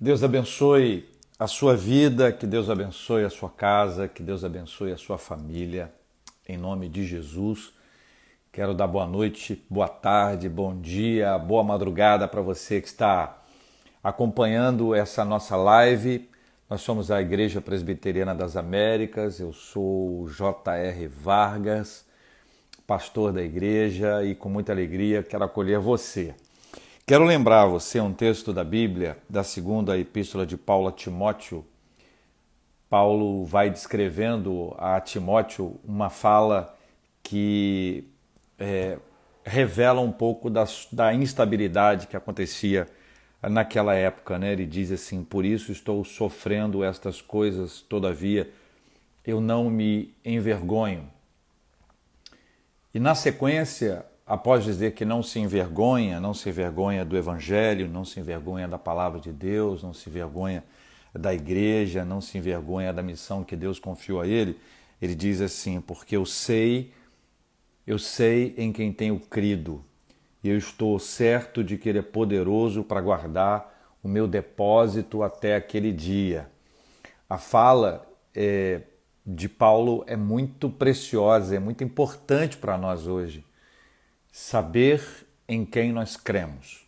Que Deus abençoe a sua vida, que Deus abençoe a sua casa, que Deus abençoe a sua família. Em nome de Jesus, quero dar boa noite, boa tarde, bom dia, boa madrugada para você que está acompanhando essa nossa live. Nós somos a Igreja Presbiteriana das Américas, eu sou o J.R. Vargas, pastor da igreja, e com muita alegria quero acolher você. Quero lembrar você um texto da Bíblia, da segunda epístola de Paulo a Timóteo. Paulo vai descrevendo a Timóteo uma fala que revela um pouco da instabilidade que acontecia naquela época, né? Ele diz assim: por isso estou sofrendo estas coisas, todavia eu não me envergonho. E na sequência, após dizer que não se envergonha do Evangelho, não se envergonha da palavra de Deus, não se envergonha da igreja, não se envergonha da missão que Deus confiou a ele, ele diz assim: porque eu sei em quem tenho crido, e eu estou certo de que Ele é poderoso para guardar o meu depósito até aquele dia. A fala de Paulo é muito preciosa, é muito importante para nós hoje. Saber em quem nós cremos.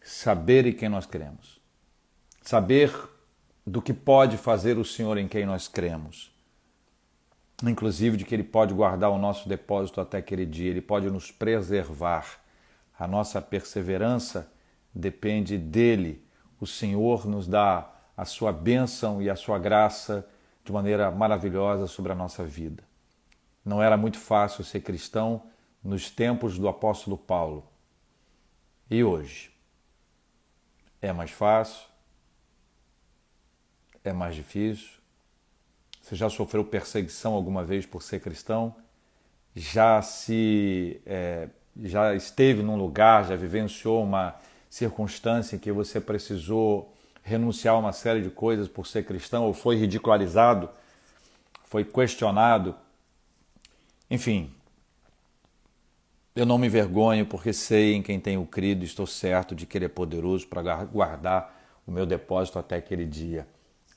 Saber em quem nós cremos. Saber do que pode fazer o Senhor em quem nós cremos. Inclusive de que Ele pode guardar o nosso depósito até aquele dia, Ele pode nos preservar. A nossa perseverança depende dEle. O Senhor nos dá a sua bênção e a sua graça de maneira maravilhosa sobre a nossa vida. Não era muito fácil ser cristão nos tempos do apóstolo Paulo. E hoje? É mais fácil? É mais difícil? Você já sofreu perseguição alguma vez por ser cristão? Já esteve num lugar, já vivenciou uma circunstância em que você precisou renunciar a uma série de coisas por ser cristão, ou foi ridicularizado, foi questionado? Enfim, eu não me envergonho porque sei em quem tenho crido e estou certo de que Ele é poderoso para guardar o meu depósito até aquele dia.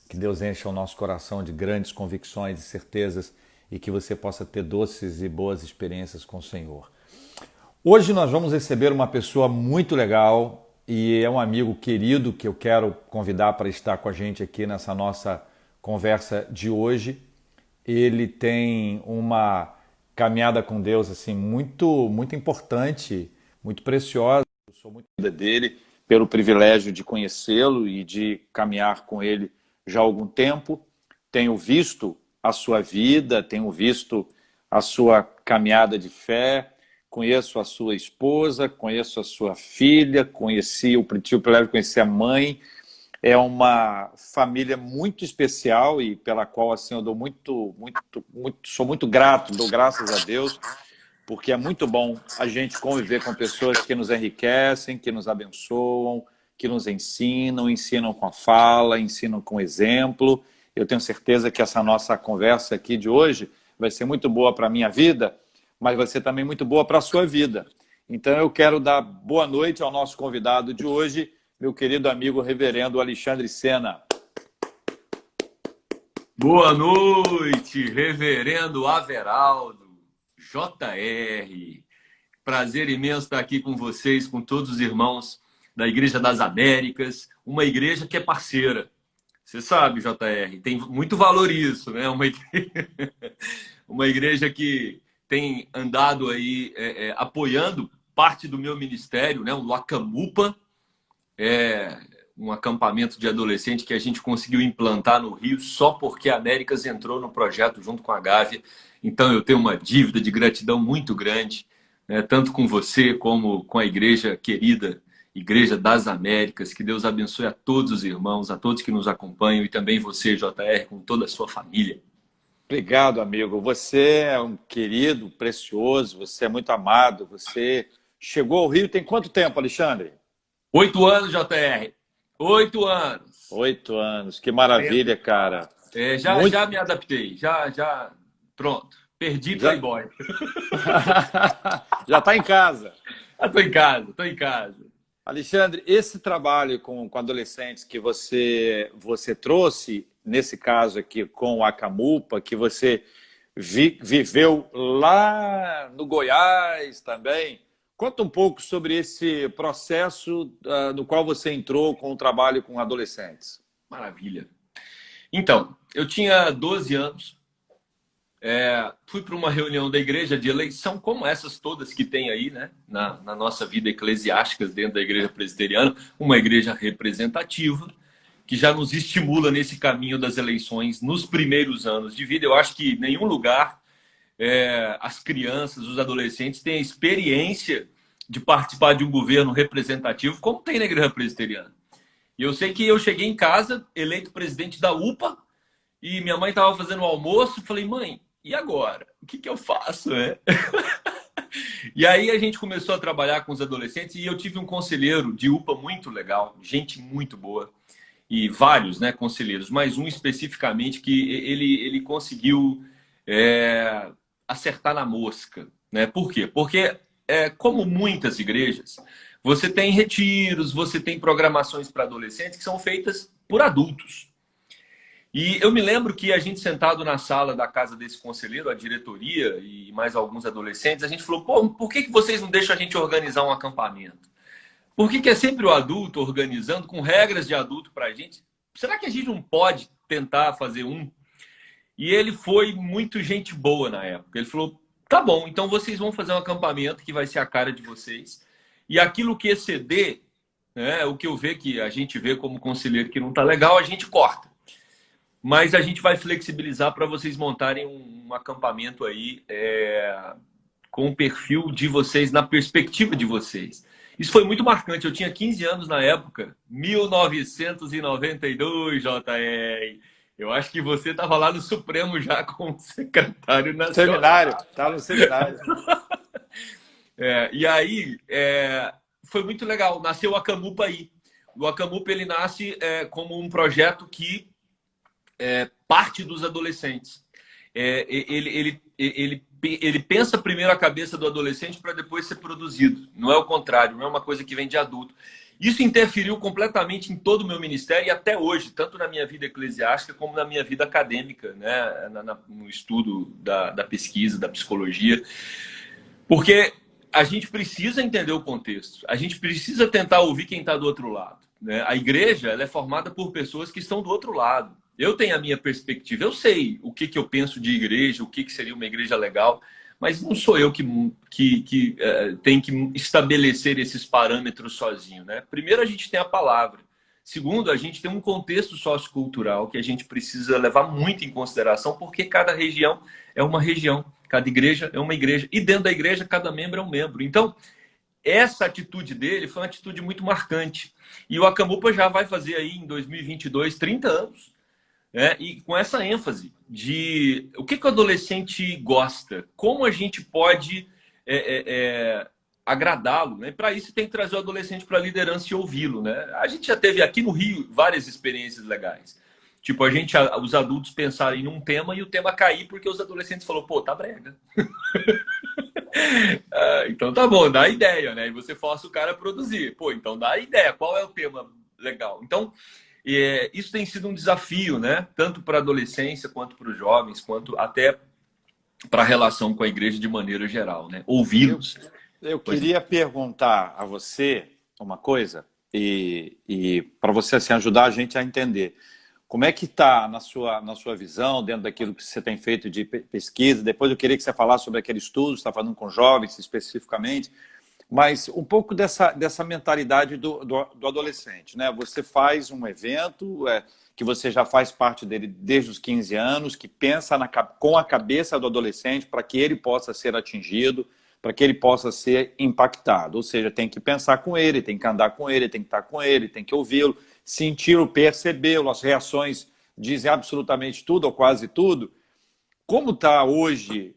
Que Deus encha o nosso coração de grandes convicções e certezas e que você possa ter doces e boas experiências com o Senhor. Hoje nós vamos receber uma pessoa muito legal e é um amigo querido que eu quero convidar para estar com a gente aqui nessa nossa conversa de hoje. Ele tem uma caminhada com Deus assim muito importante, muito preciosa. Eu sou muito dele pelo privilégio de conhecê-lo e de caminhar com ele já há algum tempo. Tenho visto a sua vida, tenho visto a sua caminhada de fé, conheço a sua esposa, conheço a sua filha, tive o privilégio de conhecer a mãe. É uma família muito especial e pela qual assim eu sou muito grato, dou graças a Deus, porque é muito bom a gente conviver com pessoas que nos enriquecem, que nos abençoam, que nos ensinam com a fala, ensinam com exemplo. Eu tenho certeza que essa nossa conversa aqui de hoje vai ser muito boa para a minha vida, mas vai ser também muito boa para a sua vida. Então eu quero dar boa noite ao nosso convidado de hoje, meu querido amigo reverendo Alexandre Sena. Boa noite, reverendo Averaldo, JR. Prazer imenso estar aqui com vocês, com todos os irmãos da Igreja das Américas, uma igreja que é parceira. Você sabe, JR, tem muito valor isso, né? Uma igreja que tem andado aí apoiando parte do meu ministério, né? O Lacamupa, um acampamento de adolescente que a gente conseguiu implantar no Rio só porque a Américas entrou no projeto junto com a Gávea. Então eu tenho uma dívida de gratidão muito grande, né, tanto com você como com a igreja querida, Igreja das Américas. Que Deus abençoe a todos os irmãos, a todos que nos acompanham e também você, JR, com toda a sua família. Obrigado, amigo. Você é um querido, precioso, você é muito amado. Você chegou ao Rio tem quanto tempo, Alexandre? 8 anos, JR. 8 anos. 8 anos, que maravilha, cara. Já me adaptei, pronto. Perdi Playboy. Já está em casa. Estou em casa. Alexandre, esse trabalho com adolescentes que você trouxe, nesse caso aqui com a Camupa, que você viveu lá no Goiás também, conta um pouco sobre esse processo no qual você entrou com o trabalho com adolescentes. Maravilha. Então, eu tinha 12 anos, fui para uma reunião da igreja de eleição, como essas todas que tem aí, né, na nossa vida eclesiástica dentro da igreja presbiteriana, uma igreja representativa, que já nos estimula nesse caminho das eleições nos primeiros anos de vida. Eu acho que em nenhum lugar as crianças, os adolescentes têm a experiência de participar de um governo representativo como tem na igreja presbiteriana. E eu sei que eu cheguei em casa, eleito presidente da UPA, e minha mãe estava fazendo o almoço, falei, mãe, e agora? O que eu faço, né? E aí a gente começou a trabalhar com os adolescentes e eu tive um conselheiro de UPA muito legal, gente muito boa, e vários, né, conselheiros, mas um especificamente que ele conseguiu acertar na mosca, né? Por quê? Porque, como muitas igrejas, você tem retiros, você tem programações para adolescentes que são feitas por adultos. E eu me lembro que a gente sentado na sala da casa desse conselheiro, a diretoria e mais alguns adolescentes, a gente falou, pô, por que vocês não deixam a gente organizar um acampamento? Por que é sempre o adulto organizando com regras de adulto para a gente? Será que a gente não pode tentar fazer um? E ele foi muito gente boa na época. Ele falou, tá bom, então vocês vão fazer um acampamento que vai ser a cara de vocês. E aquilo que exceder, né, o que eu vejo que a gente vê como conselheiro que não tá legal, a gente corta. Mas a gente vai flexibilizar para vocês montarem um acampamento aí com o perfil de vocês, na perspectiva de vocês. Isso foi muito marcante. Eu tinha 15 anos na época, 1992, JR. Eu acho que você estava lá no Supremo já como secretário nacional. Seminário, estava no seminário. E aí, foi muito legal. Nasceu o Acamupa aí. O Acamupa, ele nasce como um projeto que parte dos adolescentes. Ele pensa primeiro a cabeça do adolescente para depois ser produzido. Não é o contrário, não é uma coisa que vem de adulto. Isso interferiu completamente em todo o meu ministério e até hoje, tanto na minha vida eclesiástica como na minha vida acadêmica, né? No estudo da pesquisa, da psicologia. Porque a gente precisa entender o contexto. A gente precisa tentar ouvir quem está do outro lado, né? A igreja, ela é formada por pessoas que estão do outro lado. Eu tenho a minha perspectiva, eu sei o que eu penso de igreja, o que seria uma igreja legal, mas não sou eu que tem que estabelecer esses parâmetros sozinho, né? Primeiro, a gente tem a palavra. Segundo, a gente tem um contexto sociocultural que a gente precisa levar muito em consideração, porque cada região é uma região, cada igreja é uma igreja, e dentro da igreja, cada membro é um membro. Então, essa atitude dele foi uma atitude muito marcante. E o Acamupa já vai fazer aí, em 2022, 30 anos. E com essa ênfase de o que o adolescente gosta, como a gente pode agradá-lo, né? Para isso tem que trazer o adolescente para a liderança e ouvi-lo, né? A gente já teve aqui no Rio várias experiências legais. Tipo, os adultos pensarem num tema e o tema cair porque os adolescentes falaram, pô, tá brega. Então tá bom, dá a ideia, né? E você força o cara a produzir. Pô, então dá a ideia, qual é o tema legal? Então, isso tem sido um desafio, né? Tanto para a adolescência, quanto para os jovens, quanto até para a relação com a igreja de maneira geral, né? Ouvi-los. Eu queria perguntar a você uma coisa, e para você assim, ajudar a gente a entender. Como é que está na sua visão, dentro daquilo que você tem feito de pesquisa? Depois eu queria que você falasse sobre aquele estudo, você está falando com jovens especificamente, mas um pouco dessa mentalidade do adolescente, né? Você faz um evento que você já faz parte dele desde os 15 anos, que pensa com a cabeça do adolescente para que ele possa ser atingido, para que ele possa ser impactado. Ou seja, tem que pensar com ele, tem que andar com ele, tem que estar com ele, tem que ouvi-lo, senti-lo, percebê-lo. As reações dizem absolutamente tudo ou quase tudo. Como está hoje,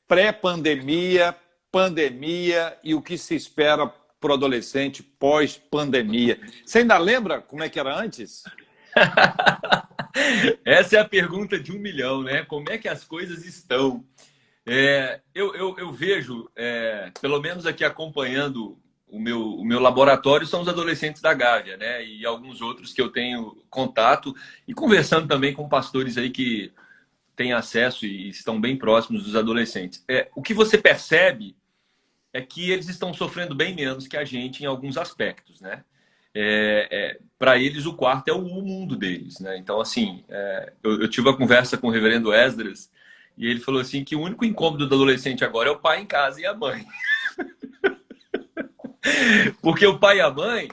pré-pandemia, pandemia e o que se espera para o adolescente pós-pandemia? Você ainda lembra como é que era antes? Essa é a pergunta de 1 milhão, né? Como é que as coisas estão? Eu vejo, pelo menos aqui acompanhando o meu laboratório são os adolescentes da Gávea, né? E alguns outros que eu tenho contato e conversando também com pastores aí que têm acesso e estão bem próximos dos adolescentes. O que você percebe é que eles estão sofrendo bem menos que a gente em alguns aspectos, né? Para eles, o quarto é o mundo deles, né? Então, assim, eu tive uma conversa com o reverendo Esdras e ele falou assim que o único incômodo do adolescente agora é o pai em casa e a mãe. Porque o pai e a mãe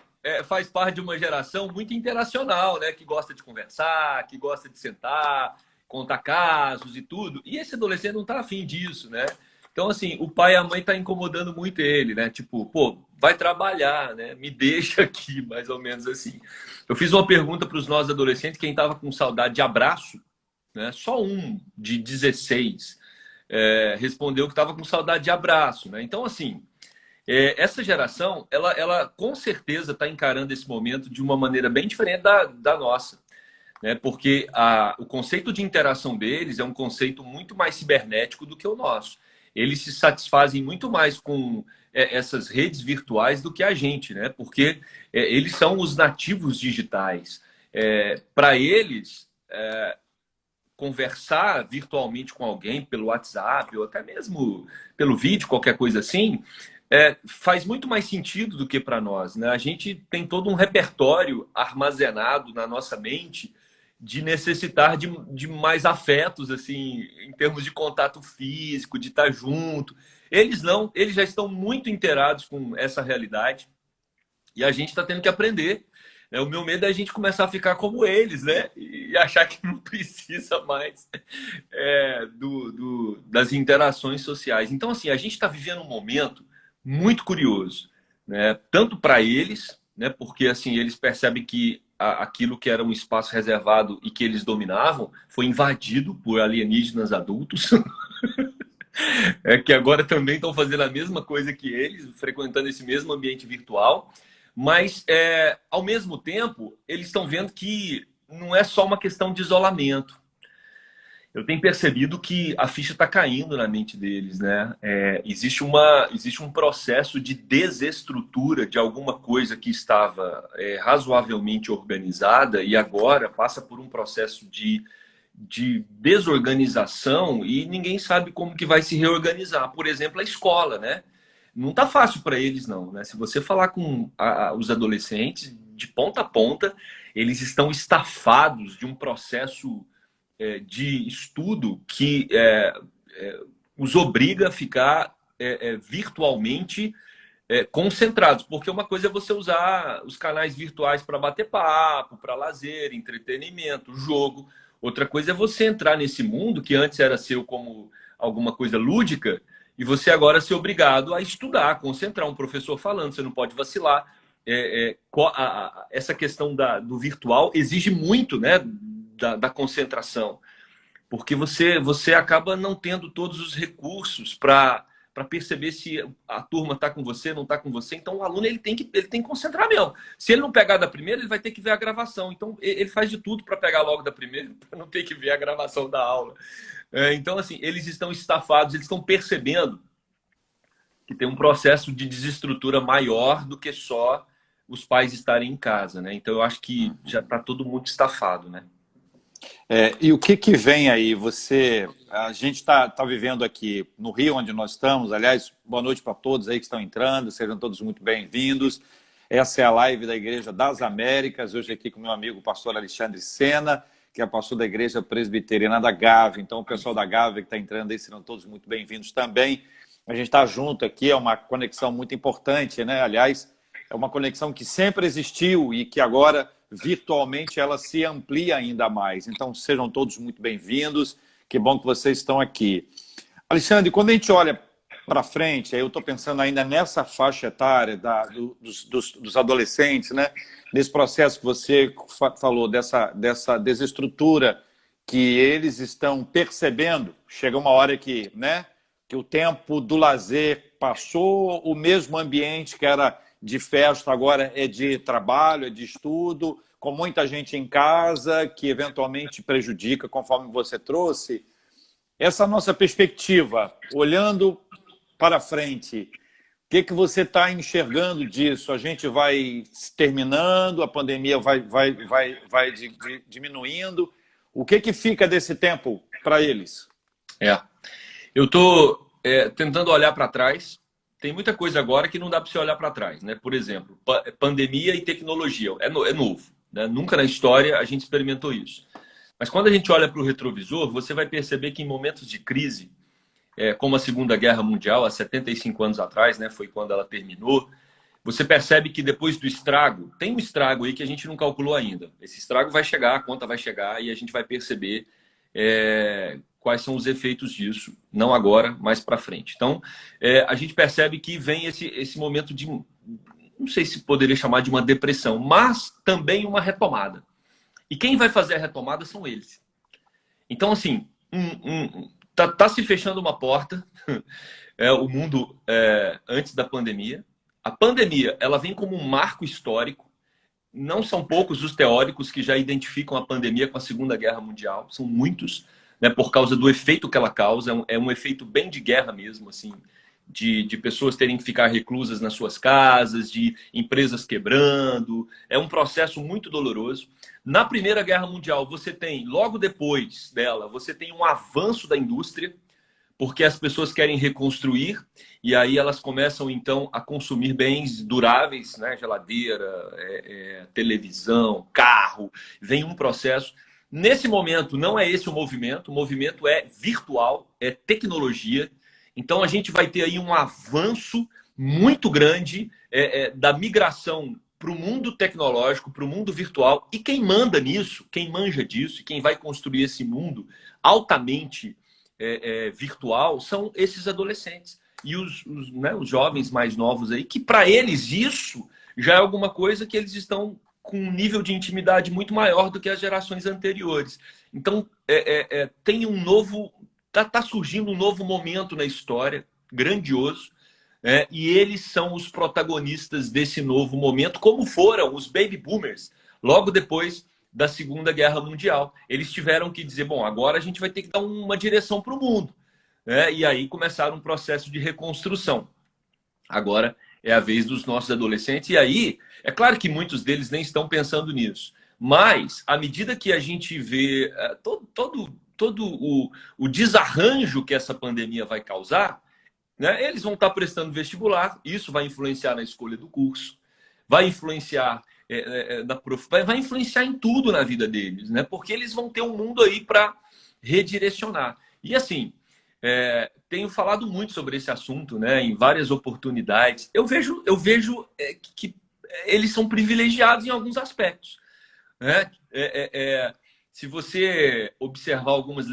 faz parte de uma geração muito interacional, né? Que gosta de conversar, que gosta de sentar, contar casos e tudo. E esse adolescente não tá afim disso, né? Então, assim, o pai e a mãe tá incomodando muito ele, né? Tipo, pô, vai trabalhar, né? Me deixa aqui, mais ou menos assim. Eu fiz uma pergunta para os nossos adolescentes, quem tava com saudade de abraço, né? Só um de 16 respondeu que tava com saudade de abraço, né? Então, assim, essa geração, ela com certeza está encarando esse momento de uma maneira bem diferente da nossa, né? Porque o conceito de interação deles é um conceito muito mais cibernético do que o nosso. Eles se satisfazem muito mais com essas redes virtuais do que a gente, né? Porque eles são os nativos digitais. Para eles, conversar virtualmente com alguém pelo WhatsApp ou até mesmo pelo vídeo, qualquer coisa assim, faz muito mais sentido do que para nós, né? A gente tem todo um repertório armazenado na nossa mente de necessitar de mais afetos, assim, em termos de contato físico, de estar junto. Eles não, eles já estão muito inteirados com essa realidade e a gente está tendo que aprender. O meu medo é a gente começar a ficar como eles, né? E achar que não precisa mais das interações sociais. Então, assim, a gente está vivendo um momento muito curioso, né? Tanto para eles, né? Porque assim eles percebem que aquilo que era um espaço reservado e que eles dominavam foi invadido por alienígenas adultos, que agora também estão fazendo a mesma coisa que eles, frequentando esse mesmo ambiente virtual. Mas, ao mesmo tempo, eles estão vendo que não é só uma questão de isolamento. Eu tenho percebido que a ficha está caindo na mente deles, né? Existe um processo de desestrutura de alguma coisa que estava razoavelmente organizada e agora passa por um processo de desorganização e ninguém sabe como que vai se reorganizar. Por exemplo, a escola, né? Não tá fácil para eles, não, né? Se você falar com os adolescentes, de ponta a ponta, eles estão estafados de um processo de estudo que os obriga a ficar virtualmente concentrados. Porque uma coisa é você usar os canais virtuais para bater papo, para lazer, entretenimento, jogo. Outra coisa é você entrar nesse mundo que antes era seu como alguma coisa lúdica e você agora ser obrigado a estudar, concentrar. Um professor falando, você não pode vacilar. Essa questão do virtual exige muito, né, da concentração, porque você acaba não tendo todos os recursos para perceber se a turma está com você, não está com você. Então, o aluno ele tem que concentrar mesmo. Se ele não pegar da primeira, ele vai ter que ver a gravação. Então, ele faz de tudo para pegar logo da primeira, para não ter que ver a gravação da aula. Então, assim, eles estão estafados, eles estão percebendo que tem um processo de desestrutura maior do que só os pais estarem em casa, né? Então, eu acho que já está todo mundo estafado, né? E o que vem aí? A gente está vivendo aqui no Rio, onde nós estamos. Aliás, boa noite para todos aí que estão entrando, sejam todos muito bem-vindos. Essa é a live da Igreja das Américas, hoje aqui com meu amigo o pastor Alexandre Sena, que é pastor da Igreja Presbiteriana da Gávea. Então, o pessoal da Gávea que está entrando aí, serão todos muito bem-vindos também. A gente está junto aqui, é uma conexão muito importante, né? Aliás, é uma conexão que sempre existiu e que agora virtualmente ela se amplia ainda mais. Então, sejam todos muito bem-vindos. Que bom que vocês estão aqui. Alexandre, quando a gente olha para frente, aí eu estou pensando ainda nessa faixa etária dos adolescentes, né? Nesse processo que você falou, dessa desestrutura que eles estão percebendo. Chega uma hora que, né, que o tempo do lazer passou, o mesmo ambiente que era de festa agora é de trabalho, é de estudo, com muita gente em casa, que eventualmente prejudica, conforme você trouxe. Essa nossa perspectiva, olhando para frente, que você está enxergando disso? A gente vai terminando, a pandemia vai diminuindo. O que fica desse tempo para eles? Eu estou tentando olhar para trás. Tem muita coisa agora que não dá para você olhar para trás, né? Por exemplo, pandemia e tecnologia. É novo, né? Nunca na história a gente experimentou isso. Mas quando a gente olha para o retrovisor, você vai perceber que em momentos de crise, como a Segunda Guerra Mundial, há 75 anos atrás, né? Foi quando ela terminou. Você percebe que depois do estrago, tem um estrago aí que a gente não calculou ainda. Esse estrago vai chegar, a conta vai chegar e a gente vai perceber quais são os efeitos disso, não agora, mas para frente. Então, a gente percebe que vem esse momento de, não sei se poderia chamar de uma depressão, mas também uma retomada. E quem vai fazer a retomada são eles. Então, assim, tá se fechando uma porta, o mundo antes da pandemia. A pandemia, ela vem como um marco histórico. Não são poucos os teóricos que já identificam a pandemia com a Segunda Guerra Mundial. São muitos, né, por causa do efeito que ela causa. É um efeito bem de guerra mesmo, assim, de pessoas terem que ficar reclusas nas suas casas, de empresas quebrando. É um processo muito doloroso. Na Primeira Guerra Mundial, você tem, logo depois dela, você tem um avanço da indústria, porque as pessoas querem reconstruir e aí elas começam, então, a consumir bens duráveis, né? Geladeira, televisão, carro, vem um processo. Nesse momento, não é esse o movimento é virtual, é tecnologia. Então, a gente vai ter aí um avanço muito grande da migração para o mundo tecnológico, para o mundo virtual. E quem manda nisso, quem manja disso, quem vai construir esse mundo altamente virtual são esses adolescentes e os jovens mais novos aí, que para eles isso já é alguma coisa que eles estão com um nível de intimidade muito maior do que as gerações anteriores. Então tem um novo, tá surgindo um novo momento na história, grandioso, e eles são os protagonistas desse novo momento, como foram os baby boomers logo depois da Segunda Guerra Mundial. Eles tiveram que dizer, bom, agora a gente vai ter que dar uma direção para o mundo. E aí começaram um processo de reconstrução. Agora é a vez dos nossos adolescentes. E aí, é claro que muitos deles nem estão pensando nisso. Mas, à medida que a gente vê todo o desarranjo que essa pandemia vai causar, né, eles vão estar prestando vestibular, isso vai influenciar na escolha do curso, vai influenciar vai influenciar em tudo na vida deles, né? Porque eles vão ter um mundo aí para redirecionar. E assim, tenho falado muito sobre esse assunto, né? Em várias oportunidades. Eu vejo que eles são privilegiados em alguns aspectos, né? Se você observar algumas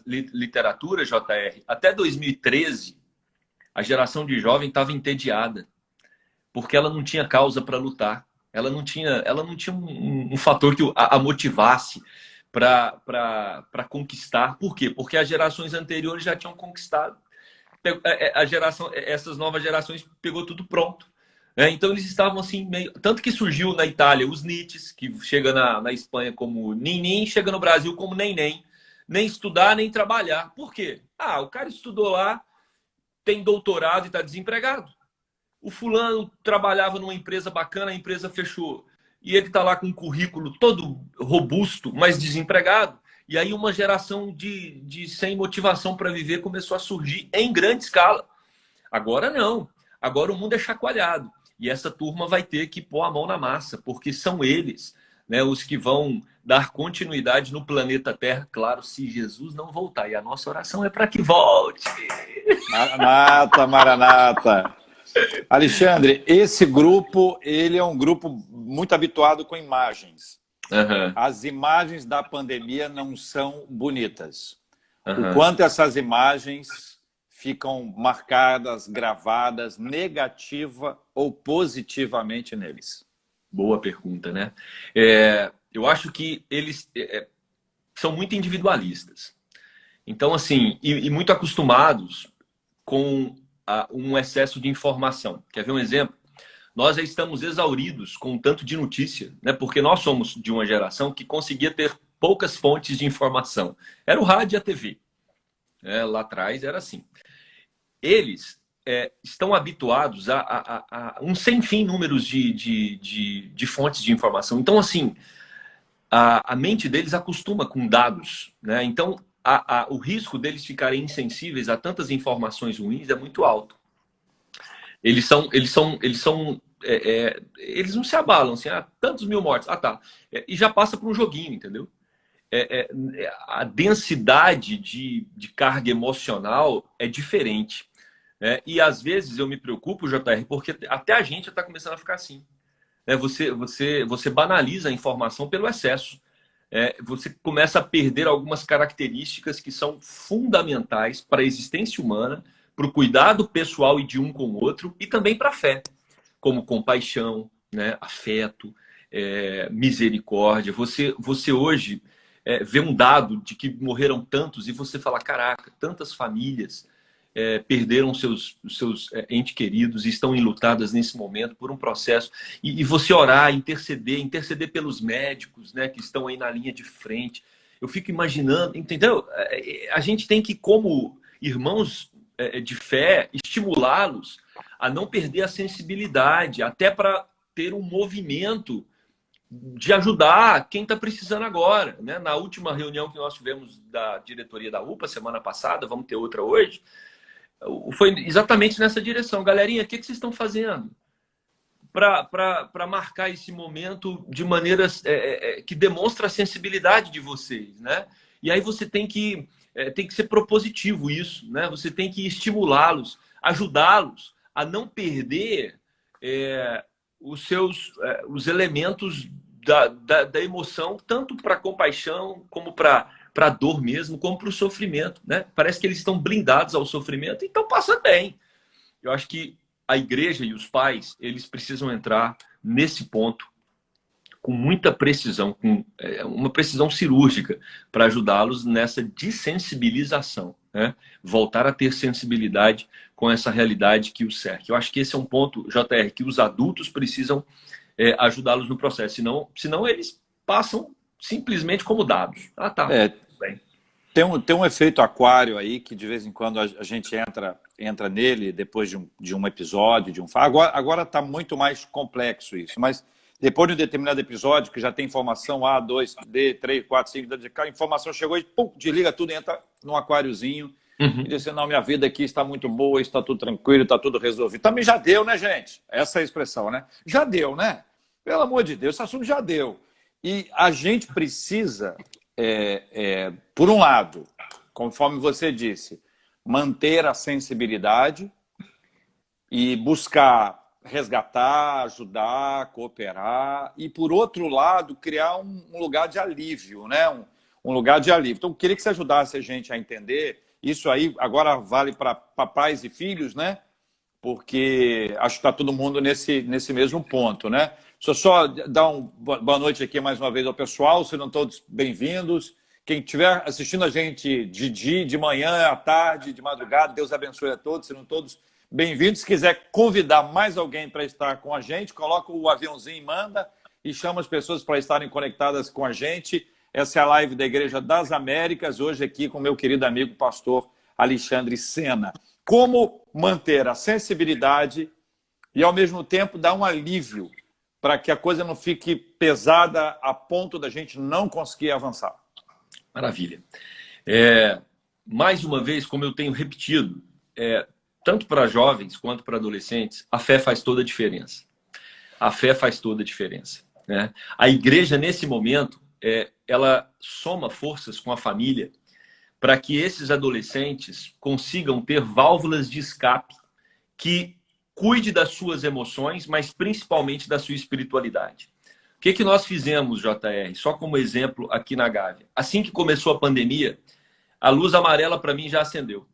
literaturas, JR, até 2013, a geração de jovem estava entediada, porque ela não tinha causa para lutar. Ela não tinha um fator que a motivasse para conquistar. Por quê? Porque as gerações anteriores já tinham conquistado. Essas novas gerações pegou tudo pronto. Então eles estavam assim, meio... Tanto que surgiu na Itália os Nietzsche, que chega na Espanha como Ninim, chega no Brasil como Neném. Nem estudar, nem trabalhar. Por quê? O cara estudou lá, tem doutorado e está desempregado. O fulano trabalhava numa empresa bacana, a empresa fechou. E ele está lá com um currículo todo robusto, mas desempregado. E aí uma geração de sem motivação para viver começou a surgir em grande escala. Agora não. Agora o mundo é chacoalhado. E essa turma vai ter que pôr a mão na massa, porque são eles, né, os que vão dar continuidade no planeta Terra, claro, se Jesus não voltar. E a nossa oração é para que volte. Maranata, Maranata. Alexandre, esse grupo, ele é um grupo muito habituado com imagens. Uhum. As imagens da pandemia não são bonitas. Uhum. O quanto essas imagens ficam marcadas, gravadas, negativa ou positivamente neles? Boa pergunta, né? Eu acho que eles são muito individualistas. Então, assim, e muito acostumados com um excesso de informação. Quer ver um exemplo? Nós já estamos exauridos com um tanto de notícia, né? Porque nós somos de uma geração que conseguia ter poucas fontes de informação. Era o rádio e a TV. Lá atrás era assim. Eles estão habituados a um sem fim números de fontes de informação. Então, assim, a mente deles acostuma com dados, né? Então, o risco deles ficarem insensíveis a tantas informações ruins é muito alto. Eles não se abalam, assim, tantos mil mortes, tá. E já passa por um joguinho, entendeu? A densidade de carga emocional é diferente. E às vezes eu me preocupo, JR, porque até a gente está começando a ficar assim. Você banaliza a informação pelo excesso. Você começa a perder algumas características que são fundamentais para a existência humana, para o cuidado pessoal e de um com o outro, e também para a fé, como compaixão, né, afeto, misericórdia. Você hoje vê um dado de que morreram tantos e você fala, caraca, tantas famílias perderam seus entes queridos e estão enlutadas nesse momento por um processo. E você orar, interceder pelos médicos, né, que estão aí na linha de frente. Eu fico imaginando, entendeu? A gente tem que, como irmãos de fé, estimulá-los a não perder a sensibilidade, até para ter um movimento de ajudar quem está precisando agora, né? Na última reunião que nós tivemos da diretoria da UPA, semana passada, vamos ter outra hoje, foi exatamente nessa direção. Galerinha, o que vocês estão fazendo para marcar esse momento de maneiras que demonstra a sensibilidade de vocês, né? E aí você tem que ser propositivo isso, né? Você tem que estimulá-los, ajudá-los a não perder os elementos da emoção, tanto para a compaixão como para a dor mesmo, como para o sofrimento, né? Parece que eles estão blindados ao sofrimento, então passa bem. Eu acho que a igreja e os pais, eles precisam entrar nesse ponto com muita precisão, com uma precisão cirúrgica, para ajudá-los nessa dessensibilização, né? Voltar a ter sensibilidade com essa realidade que os cerca. Eu acho que esse é um ponto, JR, que os adultos precisam ajudá-los no processo, senão eles passam simplesmente como dados. Tá. Bem. Tem um efeito aquário aí que de vez em quando a gente entra nele depois de um episódio, agora está muito mais complexo isso, mas depois de um determinado episódio que já tem informação A, 2, D, 3, 4, 5, a informação chegou e pum, desliga tudo e entra num aquáriozinho e diz assim, não, minha vida aqui está muito boa, está tudo tranquilo, está tudo resolvido. Também já deu, né, gente? Essa é a expressão, né? Já deu, né? Pelo amor de Deus, esse assunto já deu. E a gente precisa, por um lado, conforme você disse, manter a sensibilidade e buscar resgatar, ajudar, cooperar e, por outro lado, criar um lugar de alívio, né? Um lugar de alívio. Então, eu queria que você ajudasse a gente a entender isso aí. Agora vale para pais e filhos, né? Porque acho que está todo mundo nesse mesmo ponto, né? Só dar boa noite aqui mais uma vez ao pessoal, sejam todos bem-vindos. Quem estiver assistindo a gente de dia, de manhã, à tarde, de madrugada, Deus abençoe a todos, sejam todos bem-vindos. Se quiser convidar mais alguém para estar com a gente, coloca o aviãozinho e manda e chama as pessoas para estarem conectadas com a gente. Essa é a live da Igreja das Américas, hoje aqui com meu querido amigo pastor Alexandre Sena. Como manter a sensibilidade e, ao mesmo tempo, dar um alívio para que a coisa não fique pesada a ponto da gente não conseguir avançar. Maravilha. Mais uma vez, como eu tenho repetido, tanto para jovens quanto para adolescentes, a fé faz toda a diferença. A fé faz toda a diferença, né? A igreja, nesse momento, ela soma forças com a família para que esses adolescentes consigam ter válvulas de escape que cuide das suas emoções, mas principalmente da sua espiritualidade. O que nós fizemos, JR? Só como exemplo aqui na Gávea. Assim que começou a pandemia, a luz amarela para mim já acendeu.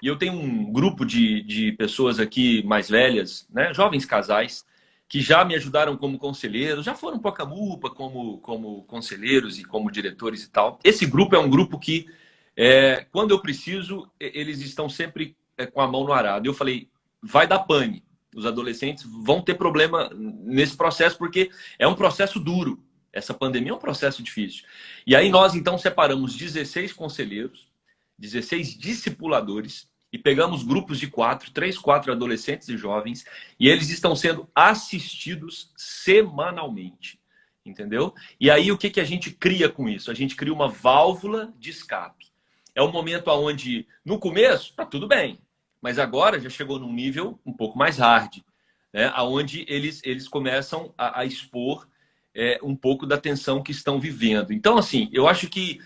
E eu tenho um grupo de pessoas aqui mais velhas, né, jovens casais, que já me ajudaram como conselheiros, já foram para a Camupa como conselheiros e como diretores e tal. Esse grupo é um grupo que, quando eu preciso, eles estão sempre com a mão no arado. Eu falei, vai dar pane. Os adolescentes vão ter problema nesse processo, porque é um processo duro. Essa pandemia é um processo difícil. E aí nós, então, separamos 16 conselheiros, 16 discipuladores, e pegamos grupos de 4, 3, 4 adolescentes e jovens, e eles estão sendo assistidos semanalmente, entendeu? E aí o que a gente cria com isso? A gente cria uma válvula de escape. É um momento onde, no começo, tá tudo bem, mas agora já chegou num nível um pouco mais hard, né? Onde eles começam a expor um pouco da tensão que estão vivendo. Então, assim, eu acho que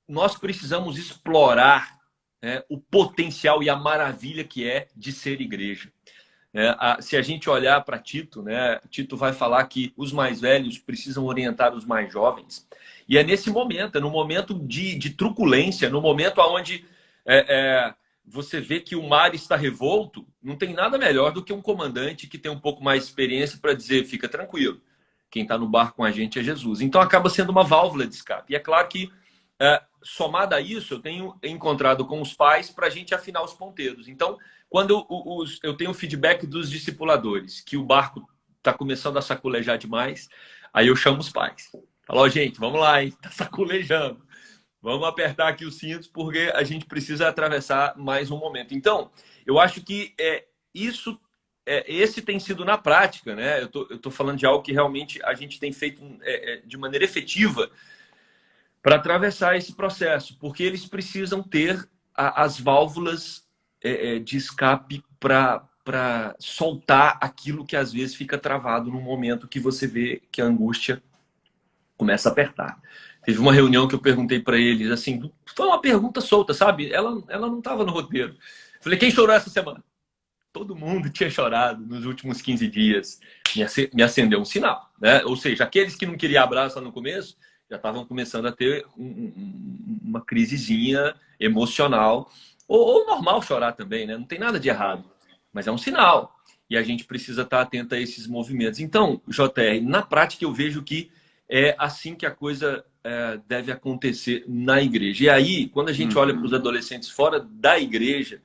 nós precisamos explorar, né, o potencial e a maravilha que é de ser igreja. Se a gente olhar para Tito, né, Tito vai falar que os mais velhos precisam orientar os mais jovens. E é nesse momento, é no momento de truculência, no momento onde você vê que o mar está revolto, não tem nada melhor do que um comandante que tem um pouco mais de experiência para dizer, fica tranquilo, quem está no barco com a gente é Jesus. Então acaba sendo uma válvula de escape. E é claro que, somada a isso, eu tenho encontrado com os pais para a gente afinar os ponteiros. Então, quando eu tenho feedback dos discipuladores, que o barco está começando a saculejar demais, aí eu chamo os pais. Falo, gente, vamos lá, hein? Tá saculejando. Vamos apertar aqui os cintos, porque a gente precisa atravessar mais um momento. Então, eu acho que esse tem sido na prática, né? Eu tô falando de algo que realmente a gente tem feito de maneira efetiva para atravessar esse processo, porque eles precisam ter as válvulas de escape para soltar aquilo que às vezes fica travado no momento que você vê que a angústia começa a apertar. Teve uma reunião que eu perguntei para eles, assim, foi uma pergunta solta, sabe? Ela não estava no roteiro. Falei, quem chorou essa semana? Todo mundo tinha chorado nos últimos 15 dias. Me acendeu um sinal, né? Ou seja, aqueles que não queriam abraço no começo já estavam começando a ter uma crisezinha emocional. Ou normal chorar também, né? Não tem nada de errado, mas é um sinal. E a gente precisa estar atento a esses movimentos. Então, JR, na prática eu vejo que é assim que a coisa deve acontecer na igreja. E aí, quando a gente olha para os adolescentes fora da igreja,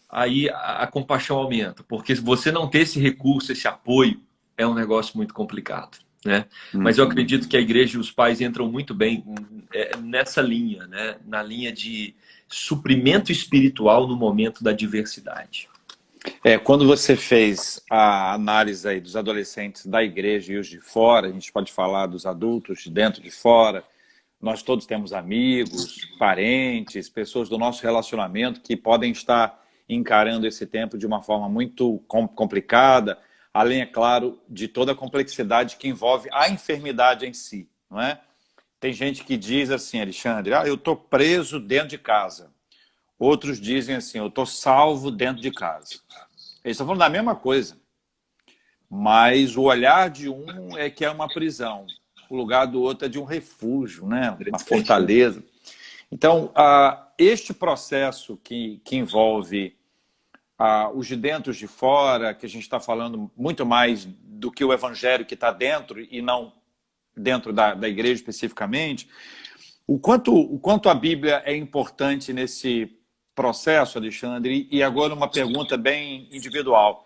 aí a compaixão aumenta. Porque se você não ter esse recurso, esse apoio, é um negócio muito complicado, né? Mas eu acredito que a igreja e os pais entram muito bem nessa linha, né? Na linha de suprimento espiritual no momento da diversidade. Quando você fez a análise aí dos adolescentes da igreja e os de fora, a gente pode falar dos adultos de dentro e de fora, nós todos temos amigos, parentes, pessoas do nosso relacionamento que podem estar encarando esse tempo de uma forma muito complicada, além, é claro, de toda a complexidade que envolve a enfermidade em si, não é? Tem gente que diz assim, Alexandre, eu estou preso dentro de casa. Outros dizem assim, eu estou salvo dentro de casa. Eles estão falando da mesma coisa. Mas o olhar de um é que é uma prisão. O lugar do outro é de um refúgio, né? Uma fortaleza. Então, este processo que envolve os de dentro e os de fora, que a gente está falando muito mais do que o evangelho que está dentro e não dentro da igreja especificamente, o quanto a Bíblia é importante nesse processo, Alexandre, e agora uma pergunta bem individual.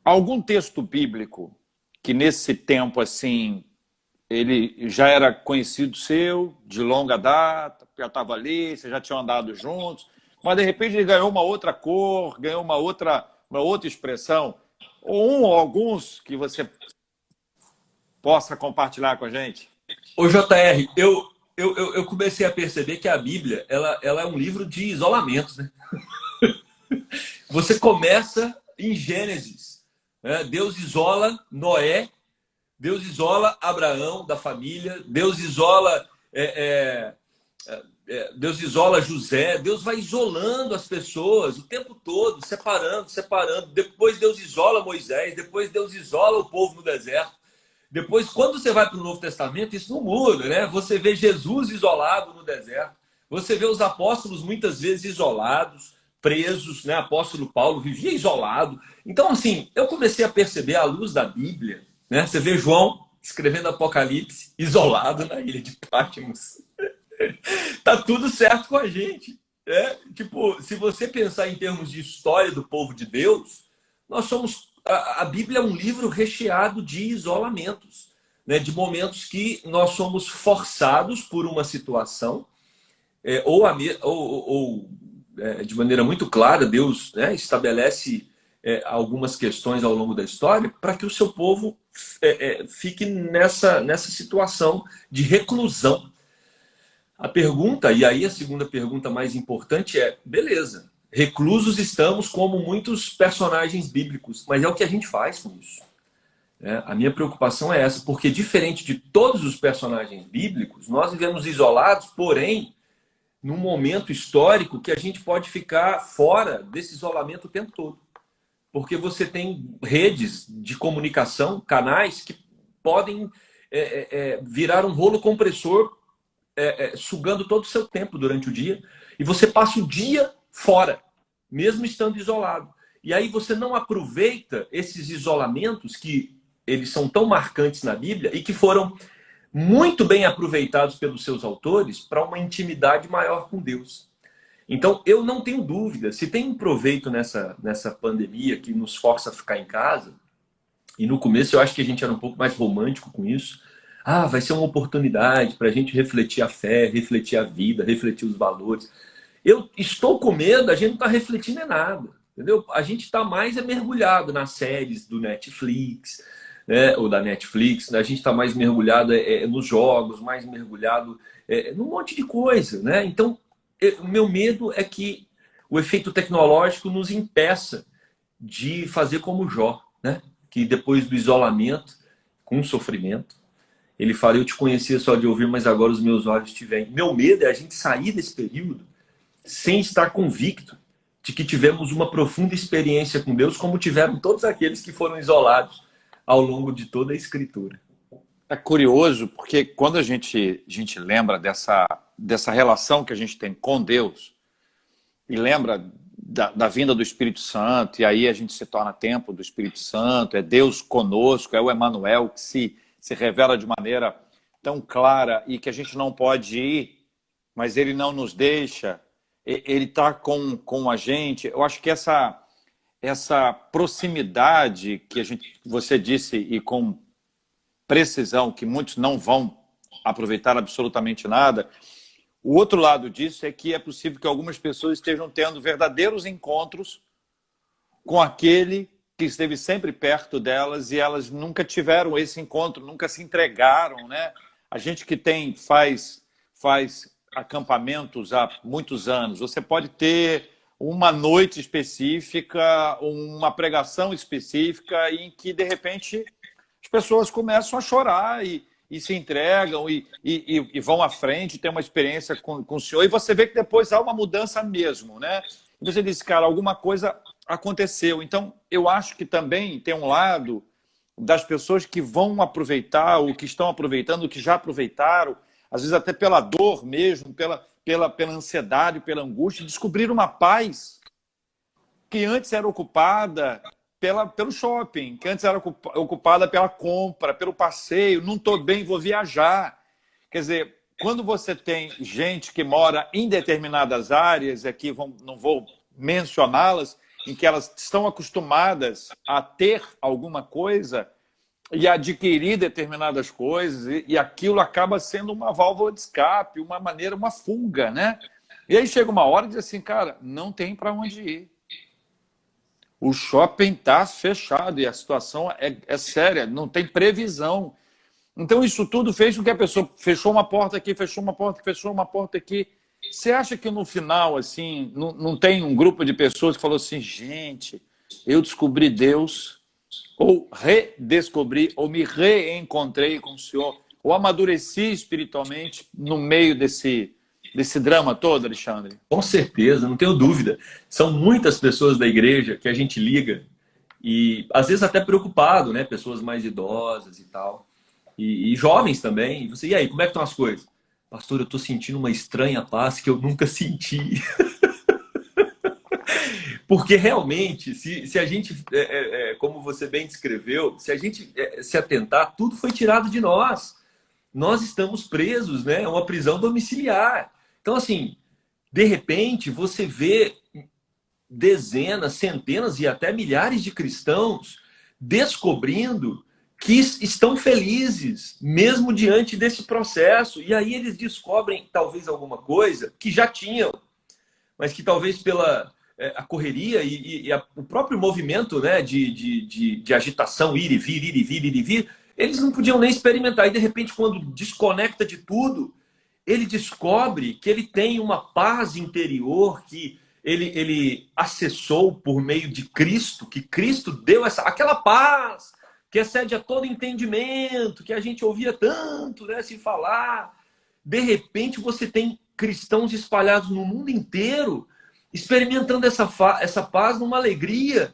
Algum texto bíblico que nesse tempo, assim, ele já era conhecido seu, de longa data, já estava ali, vocês já tinham andado juntos, mas de repente ele ganhou uma outra cor, ganhou uma outra expressão, ou alguns que você possa compartilhar com a gente? Ô JR, eu comecei a perceber que a Bíblia ela é um livro de isolamentos, né? Você começa em Gênesis, né? Deus isola Noé, Deus isola Abraão da família, Deus isola Deus isola José, Deus vai isolando as pessoas o tempo todo, separando. Depois Deus isola Moisés, depois Deus isola o povo no deserto. Depois, quando você vai para o Novo Testamento, isso não muda, né? Você vê Jesus isolado no deserto, você vê os apóstolos muitas vezes isolados, presos, né? Apóstolo Paulo vivia isolado. Então, assim, eu comecei a perceber à luz da Bíblia, né? Você vê João escrevendo Apocalipse, isolado na ilha de Patmos. Tá tudo certo com a gente, né? Tipo, se você pensar em termos de história do povo de Deus, nós somos... A Bíblia é um livro recheado de isolamentos, né? De momentos que nós somos forçados por uma situação, ou de maneira muito clara, Deus, né, estabelece algumas questões ao longo da história para que o seu povo fique nessa situação de reclusão. A pergunta, e aí a segunda pergunta mais importante é, beleza, reclusos estamos como muitos personagens bíblicos, mas é o que a gente faz com isso. A minha preocupação é essa, porque diferente de todos os personagens bíblicos, nós vivemos isolados, porém, num momento histórico que a gente pode ficar fora desse isolamento o tempo todo. Porque você tem redes de comunicação, canais que podem virar um rolo compressor sugando todo o seu tempo durante o dia, e você passa o dia fora, mesmo estando isolado. E aí você não aproveita esses isolamentos que eles são tão marcantes na Bíblia e que foram muito bem aproveitados pelos seus autores para uma intimidade maior com Deus. Então, eu não tenho dúvida, se tem um proveito nessa pandemia que nos força a ficar em casa, e no começo eu acho que a gente era um pouco mais romântico com isso, vai ser uma oportunidade para a gente refletir a fé, refletir a vida, refletir os valores. Eu estou com medo, a gente não está refletindo em nada, entendeu? A gente está mais mergulhado nas séries do Netflix, ou da Netflix, a gente está mais mergulhado nos jogos, mais mergulhado num monte de coisa, né? Então, o meu medo é que o efeito tecnológico nos impeça de fazer como Jó, né? Que depois do isolamento, com sofrimento, ele fala, eu te conhecia só de ouvir, mas agora os meus olhos te veem. Meu medo é a gente sair desse período sem estar convicto de que tivemos uma profunda experiência com Deus, como tiveram todos aqueles que foram isolados ao longo de toda a Escritura. É curioso, porque quando a gente lembra dessa relação que a gente tem com Deus, e lembra da vinda do Espírito Santo, e aí a gente se torna templo do Espírito Santo, é Deus conosco, é o Emanuel que se revela de maneira tão clara e que a gente não pode ir, mas ele não nos deixa, ele está com a gente. Eu acho que essa proximidade que você disse, e com precisão, que muitos não vão aproveitar absolutamente nada, o outro lado disso é que é possível que algumas pessoas estejam tendo verdadeiros encontros com aquele que esteve sempre perto delas e elas nunca tiveram esse encontro, nunca se entregaram, né? A gente que faz acampamentos há muitos anos, você pode ter uma noite específica, uma pregação específica em que, de repente, as pessoas começam a chorar e se entregam e vão à frente, tem uma experiência com o Senhor, e você vê que depois há uma mudança mesmo, né? E você diz, cara, alguma coisa aconteceu. Então, eu acho que também tem um lado das pessoas que vão aproveitar, ou que estão aproveitando, ou que já aproveitaram, às vezes até pela dor mesmo, pela ansiedade, pela angústia, descobrir uma paz que antes era ocupada pelo shopping, que antes era ocupada pela compra, pelo passeio, não estou bem, vou viajar. Quer dizer, quando você tem gente que mora em determinadas áreas, aqui não vou mencioná-las, em que elas estão acostumadas a ter alguma coisa e adquirir determinadas coisas, e aquilo acaba sendo uma válvula de escape, uma maneira, uma fuga, né? E aí chega uma hora e diz assim, cara, não tem para onde ir. O shopping está fechado e a situação é séria, não tem previsão. Então isso tudo fez com que a pessoa fechou uma porta aqui, fechou uma porta, fechou uma porta aqui. Você acha que no final, assim, não tem um grupo de pessoas que falou assim, gente, eu descobri Deus, ou redescobri, ou me reencontrei com o Senhor, ou amadureci espiritualmente no meio desse drama todo, Alexandre? Com certeza, não tenho dúvida. São muitas pessoas da igreja que a gente liga e às vezes até preocupado, né? Pessoas mais idosas e tal. E jovens também. E aí, como é que estão as coisas? Pastor, eu estou sentindo uma estranha paz que eu nunca senti. Porque realmente, se a gente, como você bem descreveu, se a gente se atentar, tudo foi tirado de nós. Nós estamos presos, né? É uma prisão domiciliar. Então, assim, de repente, você vê dezenas, centenas e até milhares de cristãos descobrindo que estão felizes, mesmo diante desse processo. E aí eles descobrem, talvez, alguma coisa que já tinham. mas que talvez pela a correria o próprio movimento, né, de agitação, ir e vir, ir e vir, ir e vir, eles não podiam nem experimentar. E de repente, quando desconecta de tudo, ele descobre que ele tem uma paz interior que ele acessou por meio de Cristo, que Cristo deu aquela paz que excede a todo entendimento, que a gente ouvia tanto, né, se falar. De repente, você tem cristãos espalhados no mundo inteiro experimentando essa paz numa alegria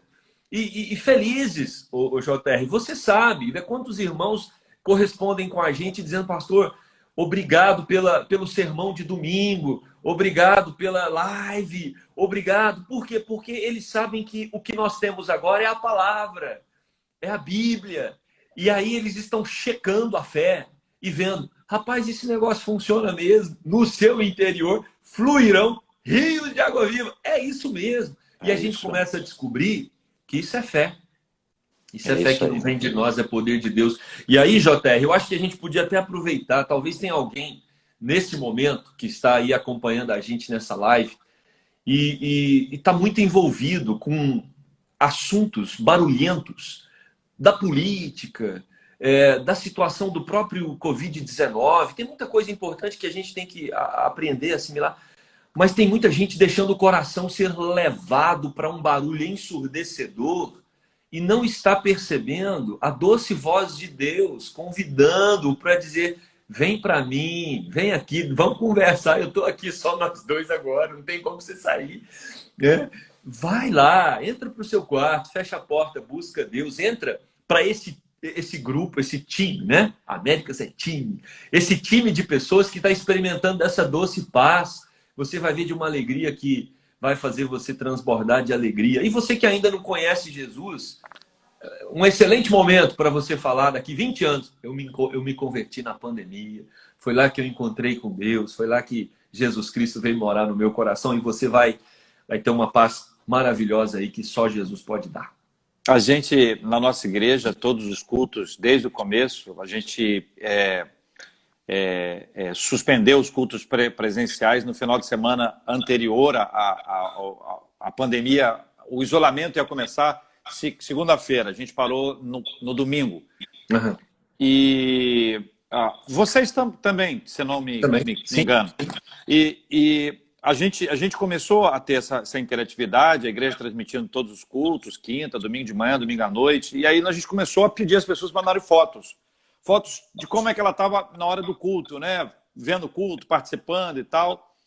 e felizes, o JR. Você sabe, né, quantos irmãos correspondem com a gente dizendo, pastor, obrigado pelo sermão de domingo, obrigado pela live, obrigado. Por quê? Porque eles sabem que o que nós temos agora é a palavra, é a Bíblia. E aí eles estão checando a fé e vendo, rapaz, esse negócio funciona mesmo. No seu interior fluirão rios de água viva. É isso mesmo. E a gente começa a descobrir que isso é fé. Isso é fé que não vem de nós, é poder de Deus. E aí, JR, eu acho que a gente podia até aproveitar, talvez tenha alguém nesse momento que está aí acompanhando a gente nessa live e está muito envolvido com assuntos barulhentos da política, da situação do próprio Covid-19. Tem muita coisa importante que a gente tem que aprender, assimilar. Mas tem muita gente deixando o coração ser levado para um barulho ensurdecedor e não está percebendo a doce voz de Deus convidando-o para dizer, vem para mim, vem aqui, vamos conversar, eu estou aqui só nós dois agora, não tem como você sair. Né? Vai lá, entra para o seu quarto, fecha a porta, busca Deus, entra para esse grupo, esse time, né? Américas é time. Esse time de pessoas que está experimentando essa doce paz. Você vai ver de uma alegria que vai fazer você transbordar de alegria. E você que ainda não conhece Jesus, um excelente momento para você falar daqui 20 anos. Eu me converti na pandemia, foi lá que eu encontrei com Deus, foi lá que Jesus Cristo veio morar no meu coração e você vai ter uma paz maravilhosa aí que só Jesus pode dar. A gente, na nossa igreja, todos os cultos, desde o começo, a gente suspendeu os cultos presenciais no final de semana anterior à pandemia. O isolamento ia começar segunda-feira, a gente parou no domingo. Uhum. E vocês também, se não me engano. E a gente começou a ter essa interatividade, a igreja transmitindo todos os cultos, quinta, domingo de manhã, domingo à noite. E aí a gente começou a pedir às pessoas mandarem fotos de como é que ela estava na hora do culto, né? Vendo o culto, participando e tal.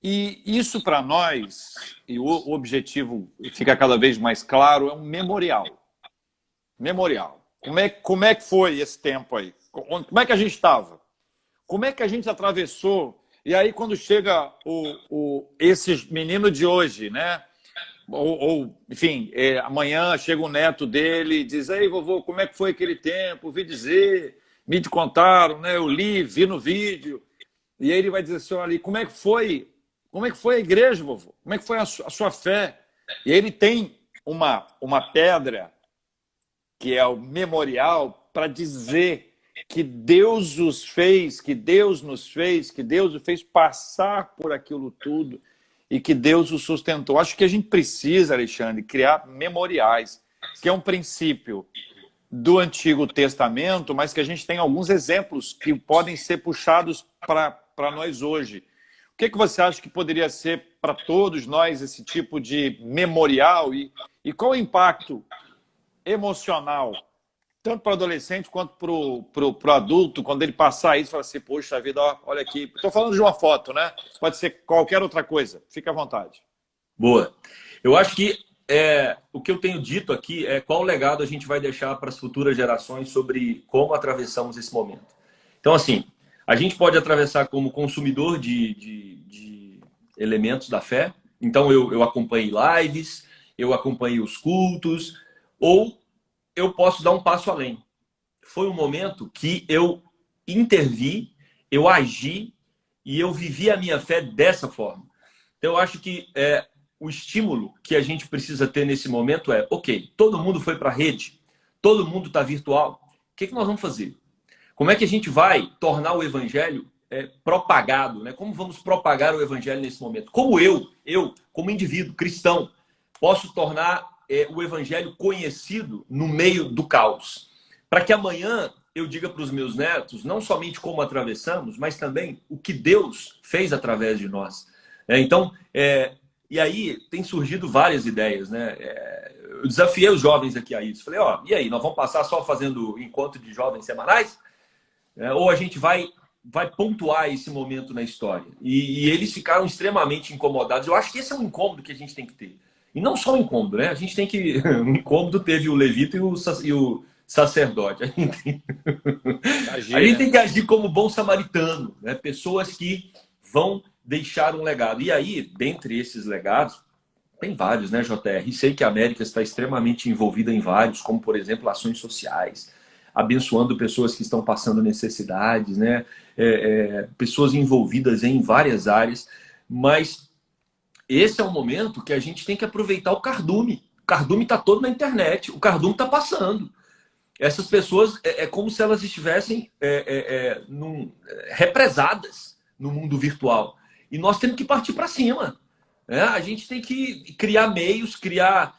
E isso para nós, e o objetivo fica cada vez mais claro, é um memorial. Memorial. Como é que foi esse tempo aí? Como é que a gente estava? Como é que a gente atravessou? E aí quando chega esses meninos de hoje, né? Enfim, amanhã chega o neto dele e diz, ei, vovô, como é que foi aquele tempo? Ouvi dizer, me contaram, né? Eu li, vi no vídeo. E aí ele vai dizer assim, olha, como é que foi a igreja, vovô? Como é que foi a sua fé? E aí ele tem uma pedra, que é o memorial, para dizer que Deus os fez, que Deus nos fez, que Deus os fez passar por aquilo tudo, e que Deus o sustentou. Acho que a gente precisa, Alexandre, criar memoriais, que é um princípio do Antigo Testamento, mas que a gente tem alguns exemplos que podem ser puxados para nós hoje. O que você acha que poderia ser para todos nós esse tipo de memorial? E qual o impacto emocional, tanto para o adolescente quanto para o adulto, quando ele passar isso e falar assim, poxa vida, olha aqui. Estou falando de uma foto, né? Pode ser qualquer outra coisa. Fique à vontade. Boa. Eu acho que o que eu tenho dito aqui é qual legado a gente vai deixar para as futuras gerações sobre como atravessamos esse momento. Então, assim, a gente pode atravessar como consumidor de elementos da fé. Então, eu acompanhei lives, eu acompanhei os cultos, ou eu posso dar um passo além. Foi um momento que eu intervi, eu agi e eu vivi a minha fé dessa forma. Então, eu acho que o estímulo que a gente precisa ter nesse momento é, ok, todo mundo foi para a rede, todo mundo está virtual, o que nós vamos fazer? Como é que a gente vai tornar o evangelho propagado, né? Como vamos propagar o evangelho nesse momento? Como eu como indivíduo cristão, posso tornar o evangelho conhecido no meio do caos? Para que amanhã eu diga para os meus netos, não somente como atravessamos, mas também o que Deus fez através de nós. Então, e aí tem surgido várias ideias, né? Eu desafiei os jovens aqui a isso. Falei, e aí, nós vamos passar só fazendo encontro de jovens semanais? Ou a gente vai pontuar esse momento na história? E eles ficaram extremamente incomodados. Eu acho que esse é um incômodo que a gente tem que ter. E não só um incômodo, né? A gente tem que... Um incômodo teve o levita e o sacerdote. A gente tem que agir como bom samaritano, né? Pessoas que vão deixar um legado. E aí, dentre esses legados, tem vários, né, JR? E sei que a América está extremamente envolvida em vários, como, por exemplo, ações sociais, abençoando pessoas que estão passando necessidades, né? Pessoas envolvidas em várias áreas. Mas esse é um momento que a gente tem que aproveitar o cardume. O cardume está todo na internet, o cardume está passando. Essas pessoas é como se elas estivessem represadas no mundo virtual. E nós temos que partir para cima. A gente tem que criar meios, criar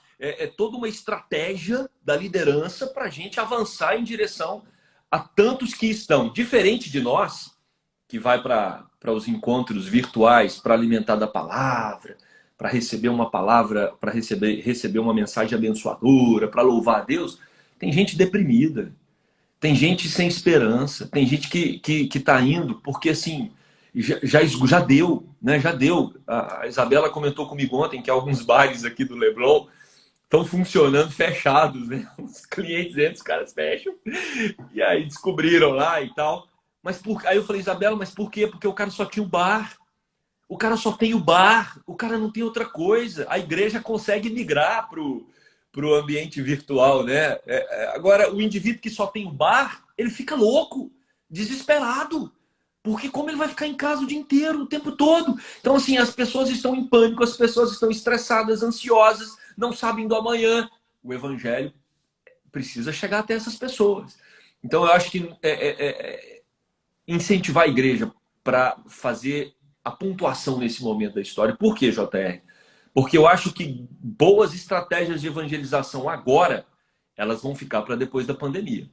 toda uma estratégia da liderança para a gente avançar em direção a tantos que estão, diferente de nós, que vai para os encontros virtuais para alimentar da palavra, para receber uma palavra, para receber uma mensagem abençoadora, para louvar a Deus. Tem gente deprimida, tem gente sem esperança, tem gente que está indo porque, assim, já deu, né? Já deu. A Isabela comentou comigo ontem que alguns bares aqui do Leblon estão funcionando fechados, né? Os clientes entram, os caras fecham, e aí descobriram lá e tal. Mas aí eu falei, Isabela, mas por quê? Porque o cara só tinha o bar. O cara só tem o bar, o cara não tem outra coisa. A igreja consegue migrar para o ambiente virtual, né? Agora, o indivíduo que só tem o bar, ele fica louco, desesperado. Porque como ele vai ficar em casa o dia inteiro, o tempo todo? Então, assim, as pessoas estão em pânico, as pessoas estão estressadas, ansiosas, não sabem do amanhã. O evangelho precisa chegar até essas pessoas. Então, eu acho que incentivar a igreja para fazer a pontuação nesse momento da história. Por quê, JR? Porque eu acho que boas estratégias de evangelização agora, elas vão ficar para depois da pandemia.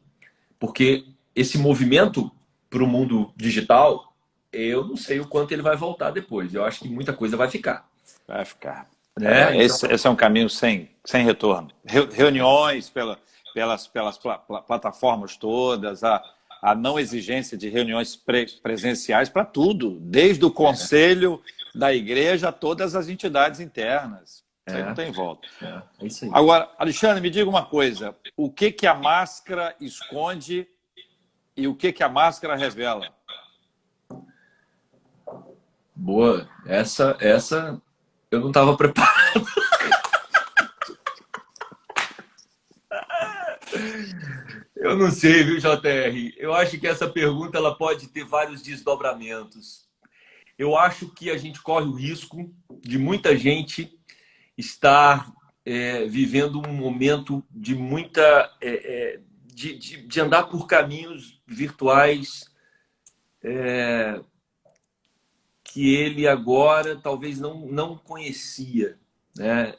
Porque esse movimento para o mundo digital, eu não sei o quanto ele vai voltar depois. Eu acho que muita coisa vai ficar. Vai ficar. Né? Esse é um caminho sem retorno. Reuniões pelas plataformas todas, a não exigência de reuniões presenciais para tudo, desde o conselho da igreja a todas as entidades internas. Isso aí não tem volta. É isso aí. Agora, Alexandre, me diga uma coisa. O que a máscara esconde e o que a máscara revela? Boa. Essa eu não estava preparado. Eu não sei, viu, JR? Eu acho que essa pergunta ela pode ter vários desdobramentos. Eu acho que a gente corre o risco de muita gente estar vivendo um momento de muita... de andar por caminhos virtuais que ele agora talvez não conhecia. Né?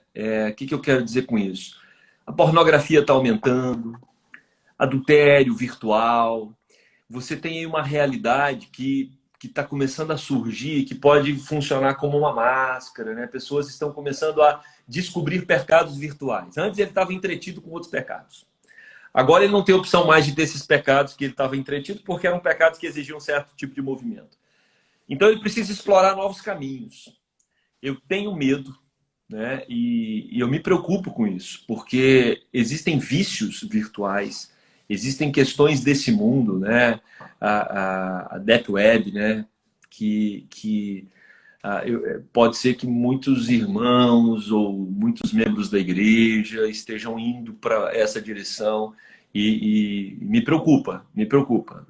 O que eu quero dizer com isso? A pornografia está aumentando, adultério virtual. Você tem aí uma realidade que está começando a surgir, que pode funcionar como uma máscara, né? Pessoas estão começando a descobrir pecados virtuais. Antes ele estava entretido com outros pecados. Agora ele não tem opção mais de ter esses pecados que ele estava entretido, porque eram pecados que exigiam um certo tipo de movimento. Então ele precisa explorar novos caminhos. Eu tenho medo, né? E eu me preocupo com isso, porque existem vícios virtuais, existem questões desse mundo, né? A Deep Web, né? Pode ser que muitos irmãos ou muitos membros da igreja estejam indo para essa direção e me preocupa.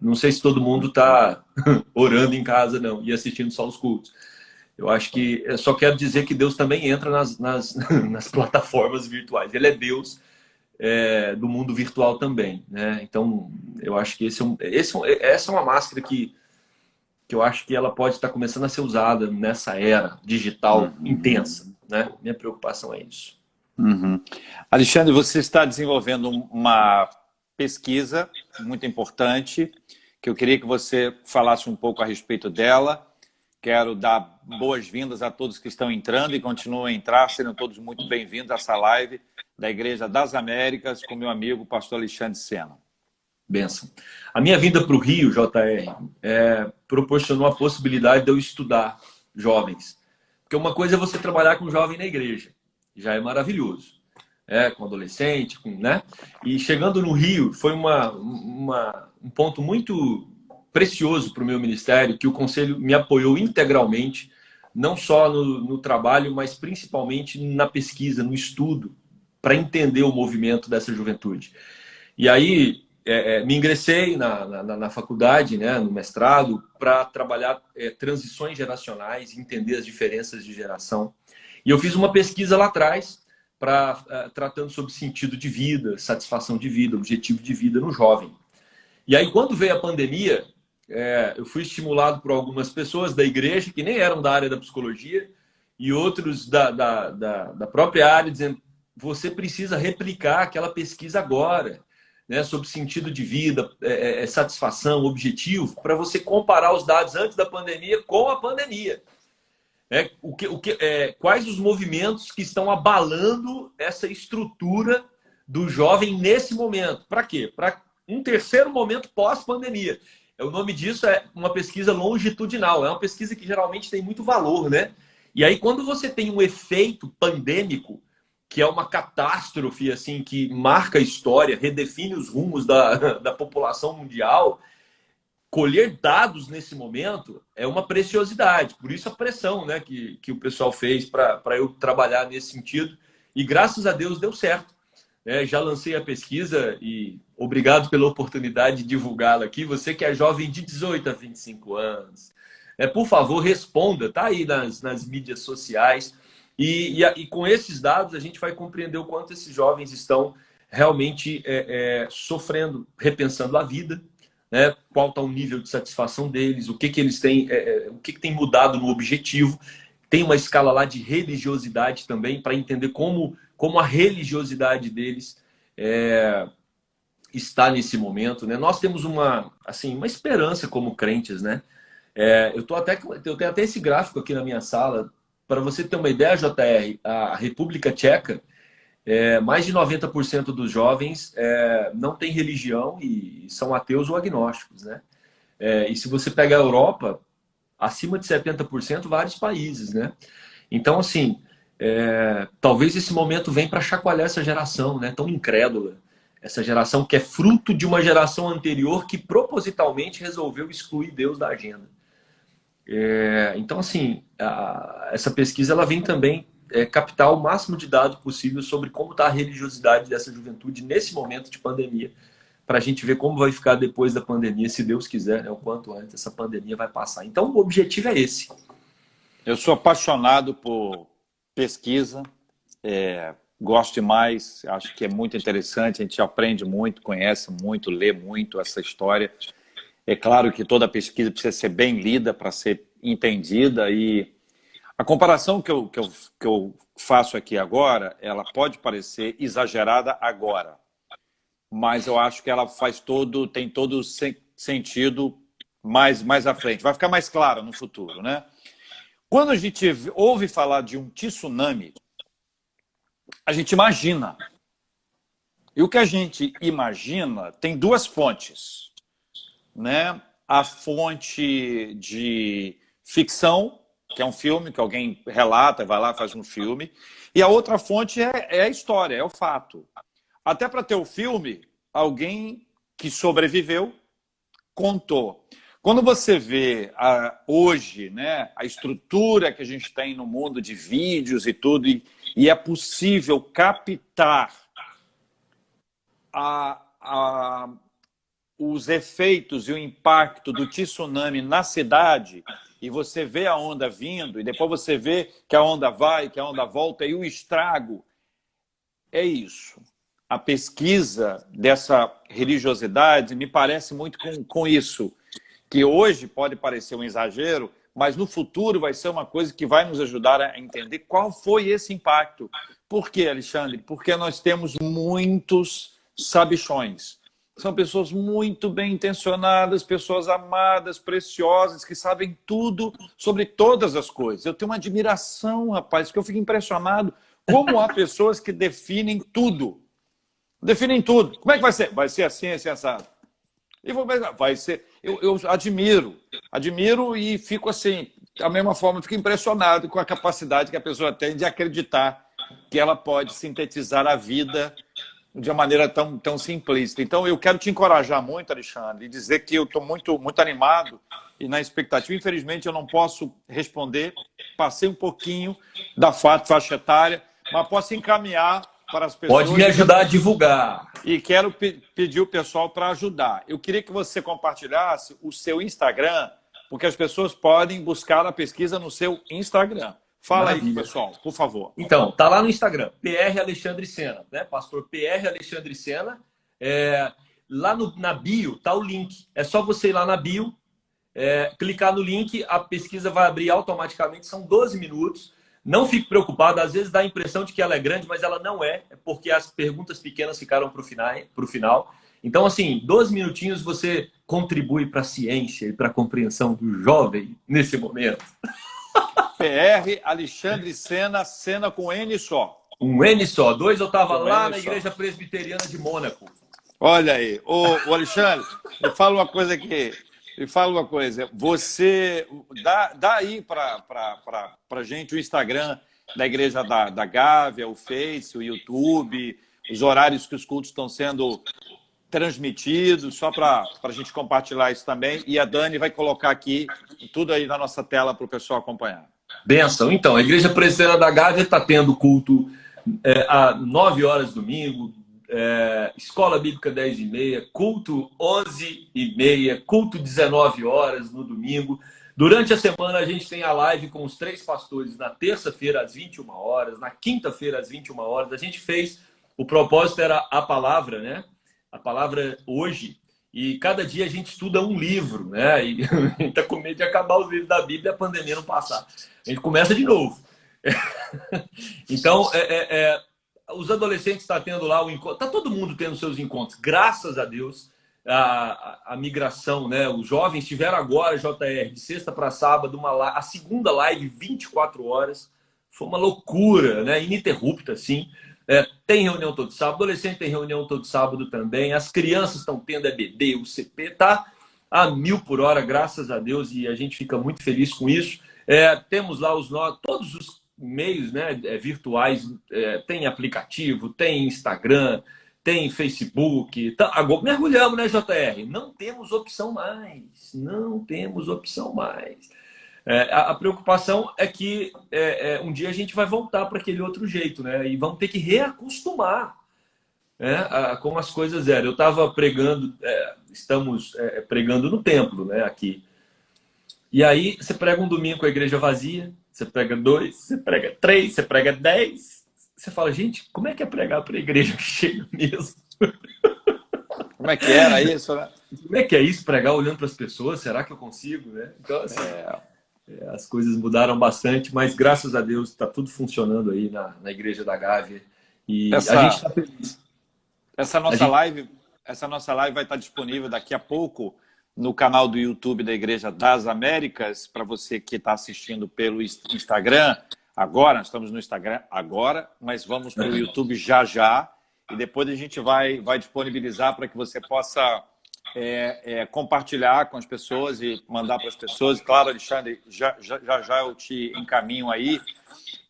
Não sei se todo mundo está orando em casa não e assistindo só os cultos. Eu acho que eu só quero dizer que Deus também entra nas plataformas virtuais. Ele é Deus do mundo virtual também, né? Então eu acho que essa é uma máscara que que eu acho que ela pode estar começando a ser usada nessa era digital intensa, né? Minha preocupação é isso. Uhum. Alexandre, você está desenvolvendo uma pesquisa muito importante, que eu queria que você falasse um pouco a respeito dela. Quero dar boas-vindas a todos que estão entrando e continuam a entrar. Serão todos muito bem-vindos a essa live da Igreja das Américas com meu amigo, pastor Alexandre Sena. Benção. A minha vinda para o Rio, JR, proporcionou a possibilidade de eu estudar jovens. Porque uma coisa é você trabalhar com jovem na igreja, já é maravilhoso. Com adolescente, né? E chegando no Rio, foi um ponto muito precioso para o meu ministério, que o Conselho me apoiou integralmente, não só no trabalho, mas principalmente na pesquisa, no estudo, para entender o movimento dessa juventude. E aí, me ingressei na faculdade, né, no mestrado, para trabalhar transições geracionais, entender as diferenças de geração. E eu fiz uma pesquisa lá atrás, tratando sobre sentido de vida, satisfação de vida, objetivo de vida no jovem. E aí, quando veio a pandemia, eu fui estimulado por algumas pessoas da igreja, que nem eram da área da psicologia, e outros da própria área, dizendo: você precisa replicar aquela pesquisa agora, né, sobre sentido de vida, satisfação, objetivo, para você comparar os dados antes da pandemia com a pandemia. Quais os movimentos que estão abalando essa estrutura do jovem nesse momento? Para quê? Para um terceiro momento pós-pandemia. O nome disso é uma pesquisa longitudinal. É uma pesquisa que geralmente tem muito valor, né? E aí, quando você tem um efeito pandêmico, que é uma catástrofe assim, que marca a história, redefine os rumos da população mundial, colher dados nesse momento é uma preciosidade. Por isso a pressão, né, que o pessoal fez para eu trabalhar nesse sentido. E graças a Deus deu certo. Já lancei a pesquisa e obrigado pela oportunidade de divulgá-la aqui. Você que é jovem de 18 a 25 anos, por favor, responda. Está aí nas mídias sociais. E com esses dados a gente vai compreender o quanto esses jovens estão realmente sofrendo, repensando a vida, né? Qual está o nível de satisfação deles, o que eles têm, o que tem mudado no objetivo. Tem uma escala lá de religiosidade também, para entender como a religiosidade deles está nesse momento, né? Nós temos uma esperança como crentes, né? Eu tenho até esse gráfico aqui na minha sala. Para você ter uma ideia, JR, a República Tcheca, mais de 90% dos jovens não têm religião e são ateus ou agnósticos, né? E se você pega a Europa, acima de 70%, vários países, né? Então, assim, talvez esse momento venha para chacoalhar essa geração, né? Tão incrédula. Essa geração que é fruto de uma geração anterior que propositalmente resolveu excluir Deus da agenda. Então, assim, essa pesquisa ela vem também captar o máximo de dados possível sobre como está a religiosidade dessa juventude nesse momento de pandemia, para a gente ver como vai ficar depois da pandemia, se Deus quiser, né, o quanto antes essa pandemia vai passar. Então, o objetivo é esse. Eu sou apaixonado por pesquisa, gosto demais, acho que é muito interessante, a gente aprende muito, conhece muito, lê muito essa história. É claro que toda pesquisa precisa ser bem lida para ser entendida, e a comparação que eu faço aqui agora, ela pode parecer exagerada agora, mas eu acho que ela tem todo sentido mais à frente. Vai ficar mais claro no futuro, né? Quando a gente ouve falar de um tsunami, a gente imagina. E o que a gente imagina tem duas fontes, né? A fonte de ficção, que é um filme que alguém relata, vai lá, faz um filme, e a outra fonte é a história, é o fato. Até para ter o filme, alguém que sobreviveu contou. Quando você vê hoje, né, a estrutura que a gente tem no mundo de vídeos e tudo, e é possível captar os efeitos e o impacto do tsunami na cidade, e você vê a onda vindo, e depois você vê que a onda vai, que a onda volta, e o estrago, é isso. A pesquisa dessa religiosidade me parece muito com isso, que hoje pode parecer um exagero, mas no futuro vai ser uma coisa que vai nos ajudar a entender qual foi esse impacto. Por quê, Alexandre? Porque nós temos muitos sabichões. São pessoas muito bem intencionadas, pessoas amadas, preciosas, que sabem tudo sobre todas as coisas. Eu tenho uma admiração, rapaz, que eu fico impressionado como há pessoas que definem tudo. Definem tudo. Como é que vai ser? Vai ser assim, assim, assado. E vai ser. Eu admiro e fico assim, da mesma forma, fico impressionado com a capacidade que a pessoa tem de acreditar que ela pode sintetizar a vida de uma maneira tão simplista. Então, eu quero te encorajar muito, Alexandre, e dizer que eu estou muito animado e na expectativa. Infelizmente, eu não posso responder, passei um pouquinho da faixa etária, mas posso encaminhar para as pessoas. Pode me ajudar a divulgar. E quero pedir o pessoal para ajudar. Eu queria que você compartilhasse o seu Instagram, porque as pessoas podem buscar a pesquisa no seu Instagram. Fala Maravilha. aí, pessoal, por favor. Então, tá lá no Instagram, PR Alexandre Sena, né? Pastor PR Alexandre Sena. Lá na bio tá o link. É só você ir lá na bio, clicar no link, a pesquisa vai abrir automaticamente, são 12 minutos. Não fique preocupado, às vezes dá a impressão de que ela é grande, mas ela não é porque as perguntas pequenas ficaram para o final. Então, assim, 12 minutinhos você contribui para a ciência e para a compreensão do jovem nesse momento. PR Alexandre Sena, Sena com N só. Um N só. 2 eu estava lá N na só. Igreja Presbiteriana de Mônaco. Olha aí. Ô Alexandre, me fala uma coisa aqui. Me fala uma coisa. Você dá aí para a gente o Instagram da Igreja da Gávea, o Face, o YouTube, os horários que os cultos estão sendo transmitidos, só para a gente compartilhar isso também. E a Dani vai colocar aqui tudo aí na nossa tela para o pessoal acompanhar. Benção. Então, a Igreja Presbiteriana da Gávea está tendo culto às 9 horas domingo, escola bíblica 10h30, culto 11h30, culto 19 horas no domingo. Durante a semana a gente tem a live com os 3 pastores na terça-feira às 21 horas, na quinta-feira às 21 horas. A gente fez, o propósito era a palavra, né? A palavra hoje. E cada dia a gente estuda um livro, né? E a gente tá com medo de acabar os livros da Bíblia e a pandemia não passar. A gente começa de novo. Então, os adolescentes estão tendo lá o encontro. Está todo mundo tendo seus encontros. Graças a Deus, a migração, né? Os jovens tiveram agora, JR, de sexta para sábado, a segunda live, 24 horas. Foi uma loucura, né? Ininterrupta, assim. Tem reunião todo sábado, adolescente tem reunião todo sábado também, as crianças estão tendo EBD, o CP tá a 1000 por hora, graças a Deus, e a gente fica muito feliz com isso. Temos lá todos os meios, né, virtuais, tem aplicativo, tem Instagram, tem Facebook, agora mergulhamos, né, JR? Não temos opção mais, não temos opção mais. A preocupação é que um dia a gente vai voltar para aquele outro jeito, né? E vamos ter que reacostumar, né, a como as coisas eram. Eu estava pregando, estamos pregando no templo, né, aqui. E aí você prega um domingo com a igreja vazia, você prega 2, você prega 3, você prega 10. Você fala, gente, como é que é pregar para a igreja cheia mesmo? Como é que era isso, né? Como é que é isso, pregar olhando para as pessoas? Será que eu consigo, né? Então, assim... as coisas mudaram bastante, mas graças a Deus está tudo funcionando aí na Igreja da Gávea. E a gente está feliz. Essa nossa live vai estar disponível daqui a pouco no canal do YouTube da Igreja das Américas, para você que está assistindo pelo Instagram agora. Nós estamos no Instagram agora, mas vamos para o YouTube já. E depois a gente vai disponibilizar para que você possa... compartilhar com as pessoas e mandar para as pessoas. Claro, Alexandre, já eu te encaminho aí,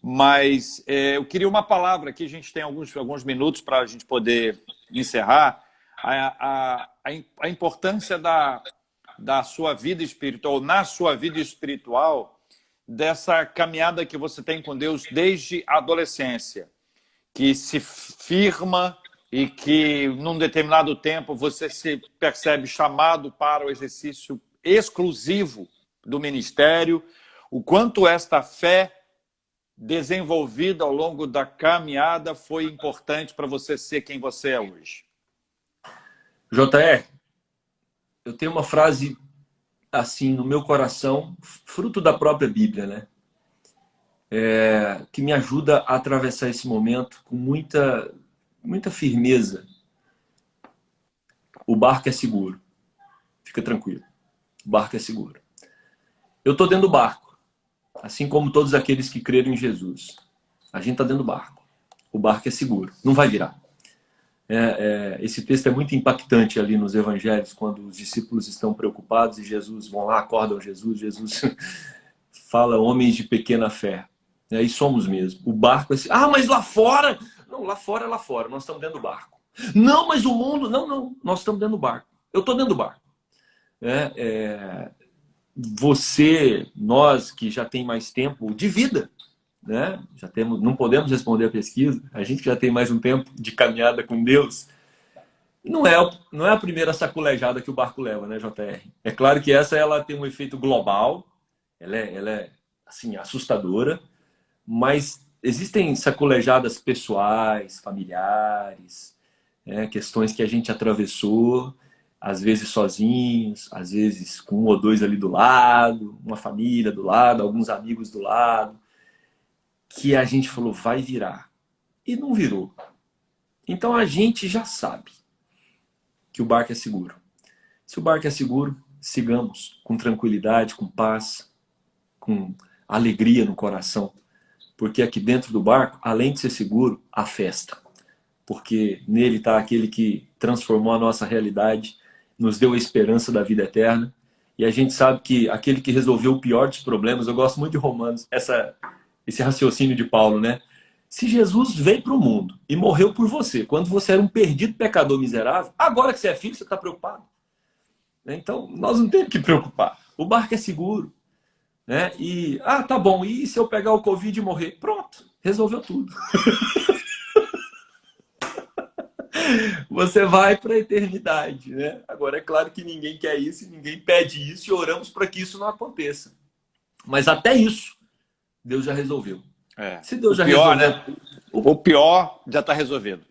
mas eu queria uma palavra aqui, a gente tem alguns minutos para a gente poder encerrar, a importância da sua vida espiritual, na sua vida espiritual, dessa caminhada que você tem com Deus desde a adolescência, que se firma e que, num determinado tempo, você se percebe chamado para o exercício exclusivo do ministério, o quanto esta fé desenvolvida ao longo da caminhada foi importante para você ser quem você é hoje. JR, eu tenho uma frase assim, no meu coração, fruto da própria Bíblia, né? Que me ajuda a atravessar esse momento com muita firmeza. O barco é seguro. Fica tranquilo. O barco é seguro. Eu estou dentro do barco, assim como todos aqueles que creram em Jesus. A gente está dentro do barco. O barco é seguro. Não vai virar. Esse texto é muito impactante ali nos evangelhos, quando os discípulos estão preocupados e Jesus vão lá, acordam Jesus fala, homens de pequena fé. E somos mesmo. O barco é assim, mas lá fora? Não, lá fora é lá fora, nós estamos dentro do barco. Não, mas o mundo... Não, nós estamos dentro do barco. Eu estou dentro do barco. Você, nós que já tem mais tempo de vida, né? Não podemos responder a pesquisa, a gente já tem mais um tempo de caminhada com Deus. Não é a primeira sacolejada que o barco leva, né, JR? É claro que ela tem um efeito global, ela é assim, assustadora, mas existem sacolejadas pessoais, familiares, questões que a gente atravessou, às vezes sozinhos, às vezes com um ou dois ali do lado, uma família do lado, alguns amigos do lado, que a gente falou, vai virar. E não virou. Então a gente já sabe que o barco é seguro. Se o barco é seguro, sigamos com tranquilidade, com paz, com alegria no coração. Porque aqui dentro do barco, além de ser seguro, há festa. Porque nele está aquele que transformou a nossa realidade, nos deu a esperança da vida eterna. E a gente sabe que aquele que resolveu o pior dos problemas, eu gosto muito de Romanos, esse raciocínio de Paulo, né? Se Jesus veio para o mundo e morreu por você, quando você era um perdido pecador miserável, agora que você é filho, você está preocupado. Então, nós não temos que preocupar. O barco é seguro. Né? E, tá bom, e se eu pegar o Covid e morrer? Pronto, resolveu tudo. Você vai para a eternidade, né? Agora, é claro que ninguém quer isso, ninguém pede isso e oramos para que isso não aconteça. Mas até isso, Deus já resolveu. Se Deus já resolveu, né? O pior já está resolvido.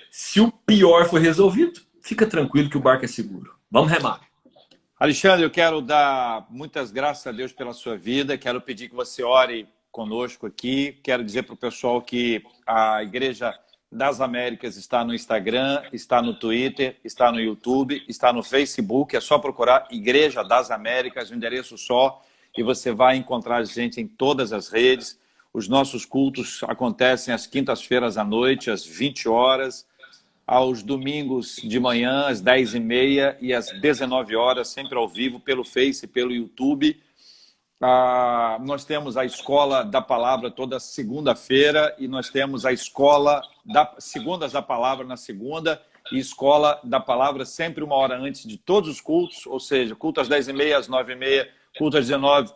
Se o pior for resolvido, fica tranquilo que o barco é seguro. Vamos remar. Alexandre, eu quero dar muitas graças a Deus pela sua vida. Quero pedir que você ore conosco aqui. Quero dizer para o pessoal que a Igreja das Américas está no Instagram, está no Twitter, está no YouTube, está no Facebook. É só procurar Igreja das Américas, um endereço só, e você vai encontrar a gente em todas as redes. Os nossos cultos acontecem às quintas-feiras à noite, às 20 horas, aos domingos de manhã, às 10h30 e às 19 horas, sempre ao vivo, pelo Face e pelo YouTube. Nós temos a Escola da Palavra toda segunda-feira e nós temos a Escola Segundas da Palavra na segunda e Escola da Palavra sempre uma hora antes de todos os cultos, ou seja, culto às 10h30, às 9h30, culto às 19h,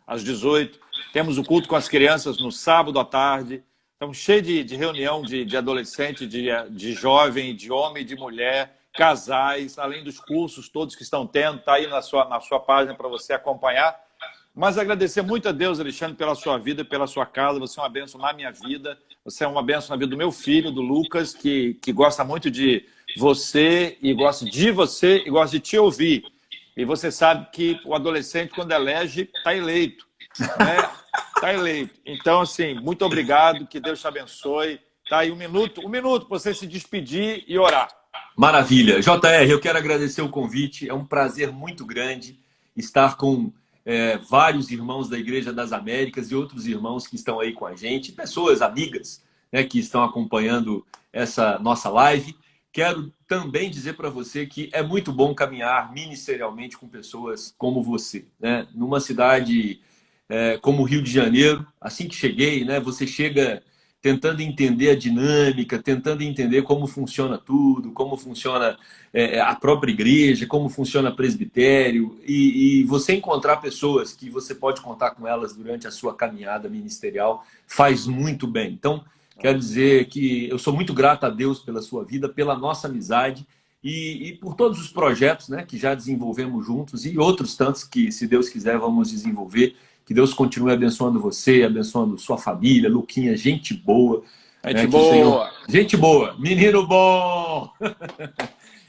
às 18h. Temos o culto com as crianças no sábado à tarde. Estamos cheios de reunião de adolescente, de jovem, de homem, de mulher, casais, além dos cursos todos que estão tendo. Está aí na sua página para você acompanhar. Mas agradecer muito a Deus, Alexandre, pela sua vida, pela sua casa. Você é uma bênção na minha vida. Você é uma bênção na vida do meu filho, do Lucas, que gosta muito de você e gosta de você e gosta de te ouvir. E você sabe que o adolescente, quando elege, está eleito. Né? Está eleito. Então, assim, muito obrigado, que Deus te abençoe. Tá aí um minuto para você se despedir e orar. Maravilha. JR, eu quero agradecer o convite. É um prazer muito grande estar com vários irmãos da Igreja das Américas e outros irmãos que estão aí com a gente, pessoas amigas, né, que estão acompanhando essa nossa live. Quero também dizer para você que é muito bom caminhar ministerialmente com pessoas como você, né? Numa cidade como o Rio de Janeiro, assim que cheguei, né, você chega tentando entender a dinâmica, tentando entender como funciona tudo, como funciona a própria igreja, como funciona presbitério, e você encontrar pessoas que você pode contar com elas durante a sua caminhada ministerial faz muito bem. Então, quero dizer que eu sou muito grato a Deus pela sua vida, pela nossa amizade e por todos os projetos, né, que já desenvolvemos juntos e outros tantos que, se Deus quiser, vamos desenvolver. Que Deus continue abençoando você, abençoando sua família, Luquinha, gente boa. Gente Que o Senhor... boa. Gente boa, menino bom.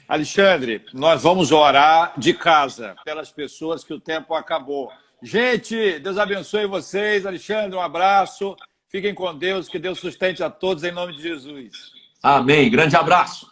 Alexandre, nós vamos orar de casa pelas pessoas que o tempo acabou. Gente, Deus abençoe vocês. Alexandre, um abraço. Fiquem com Deus, que Deus sustente a todos em nome de Jesus. Amém. Grande abraço.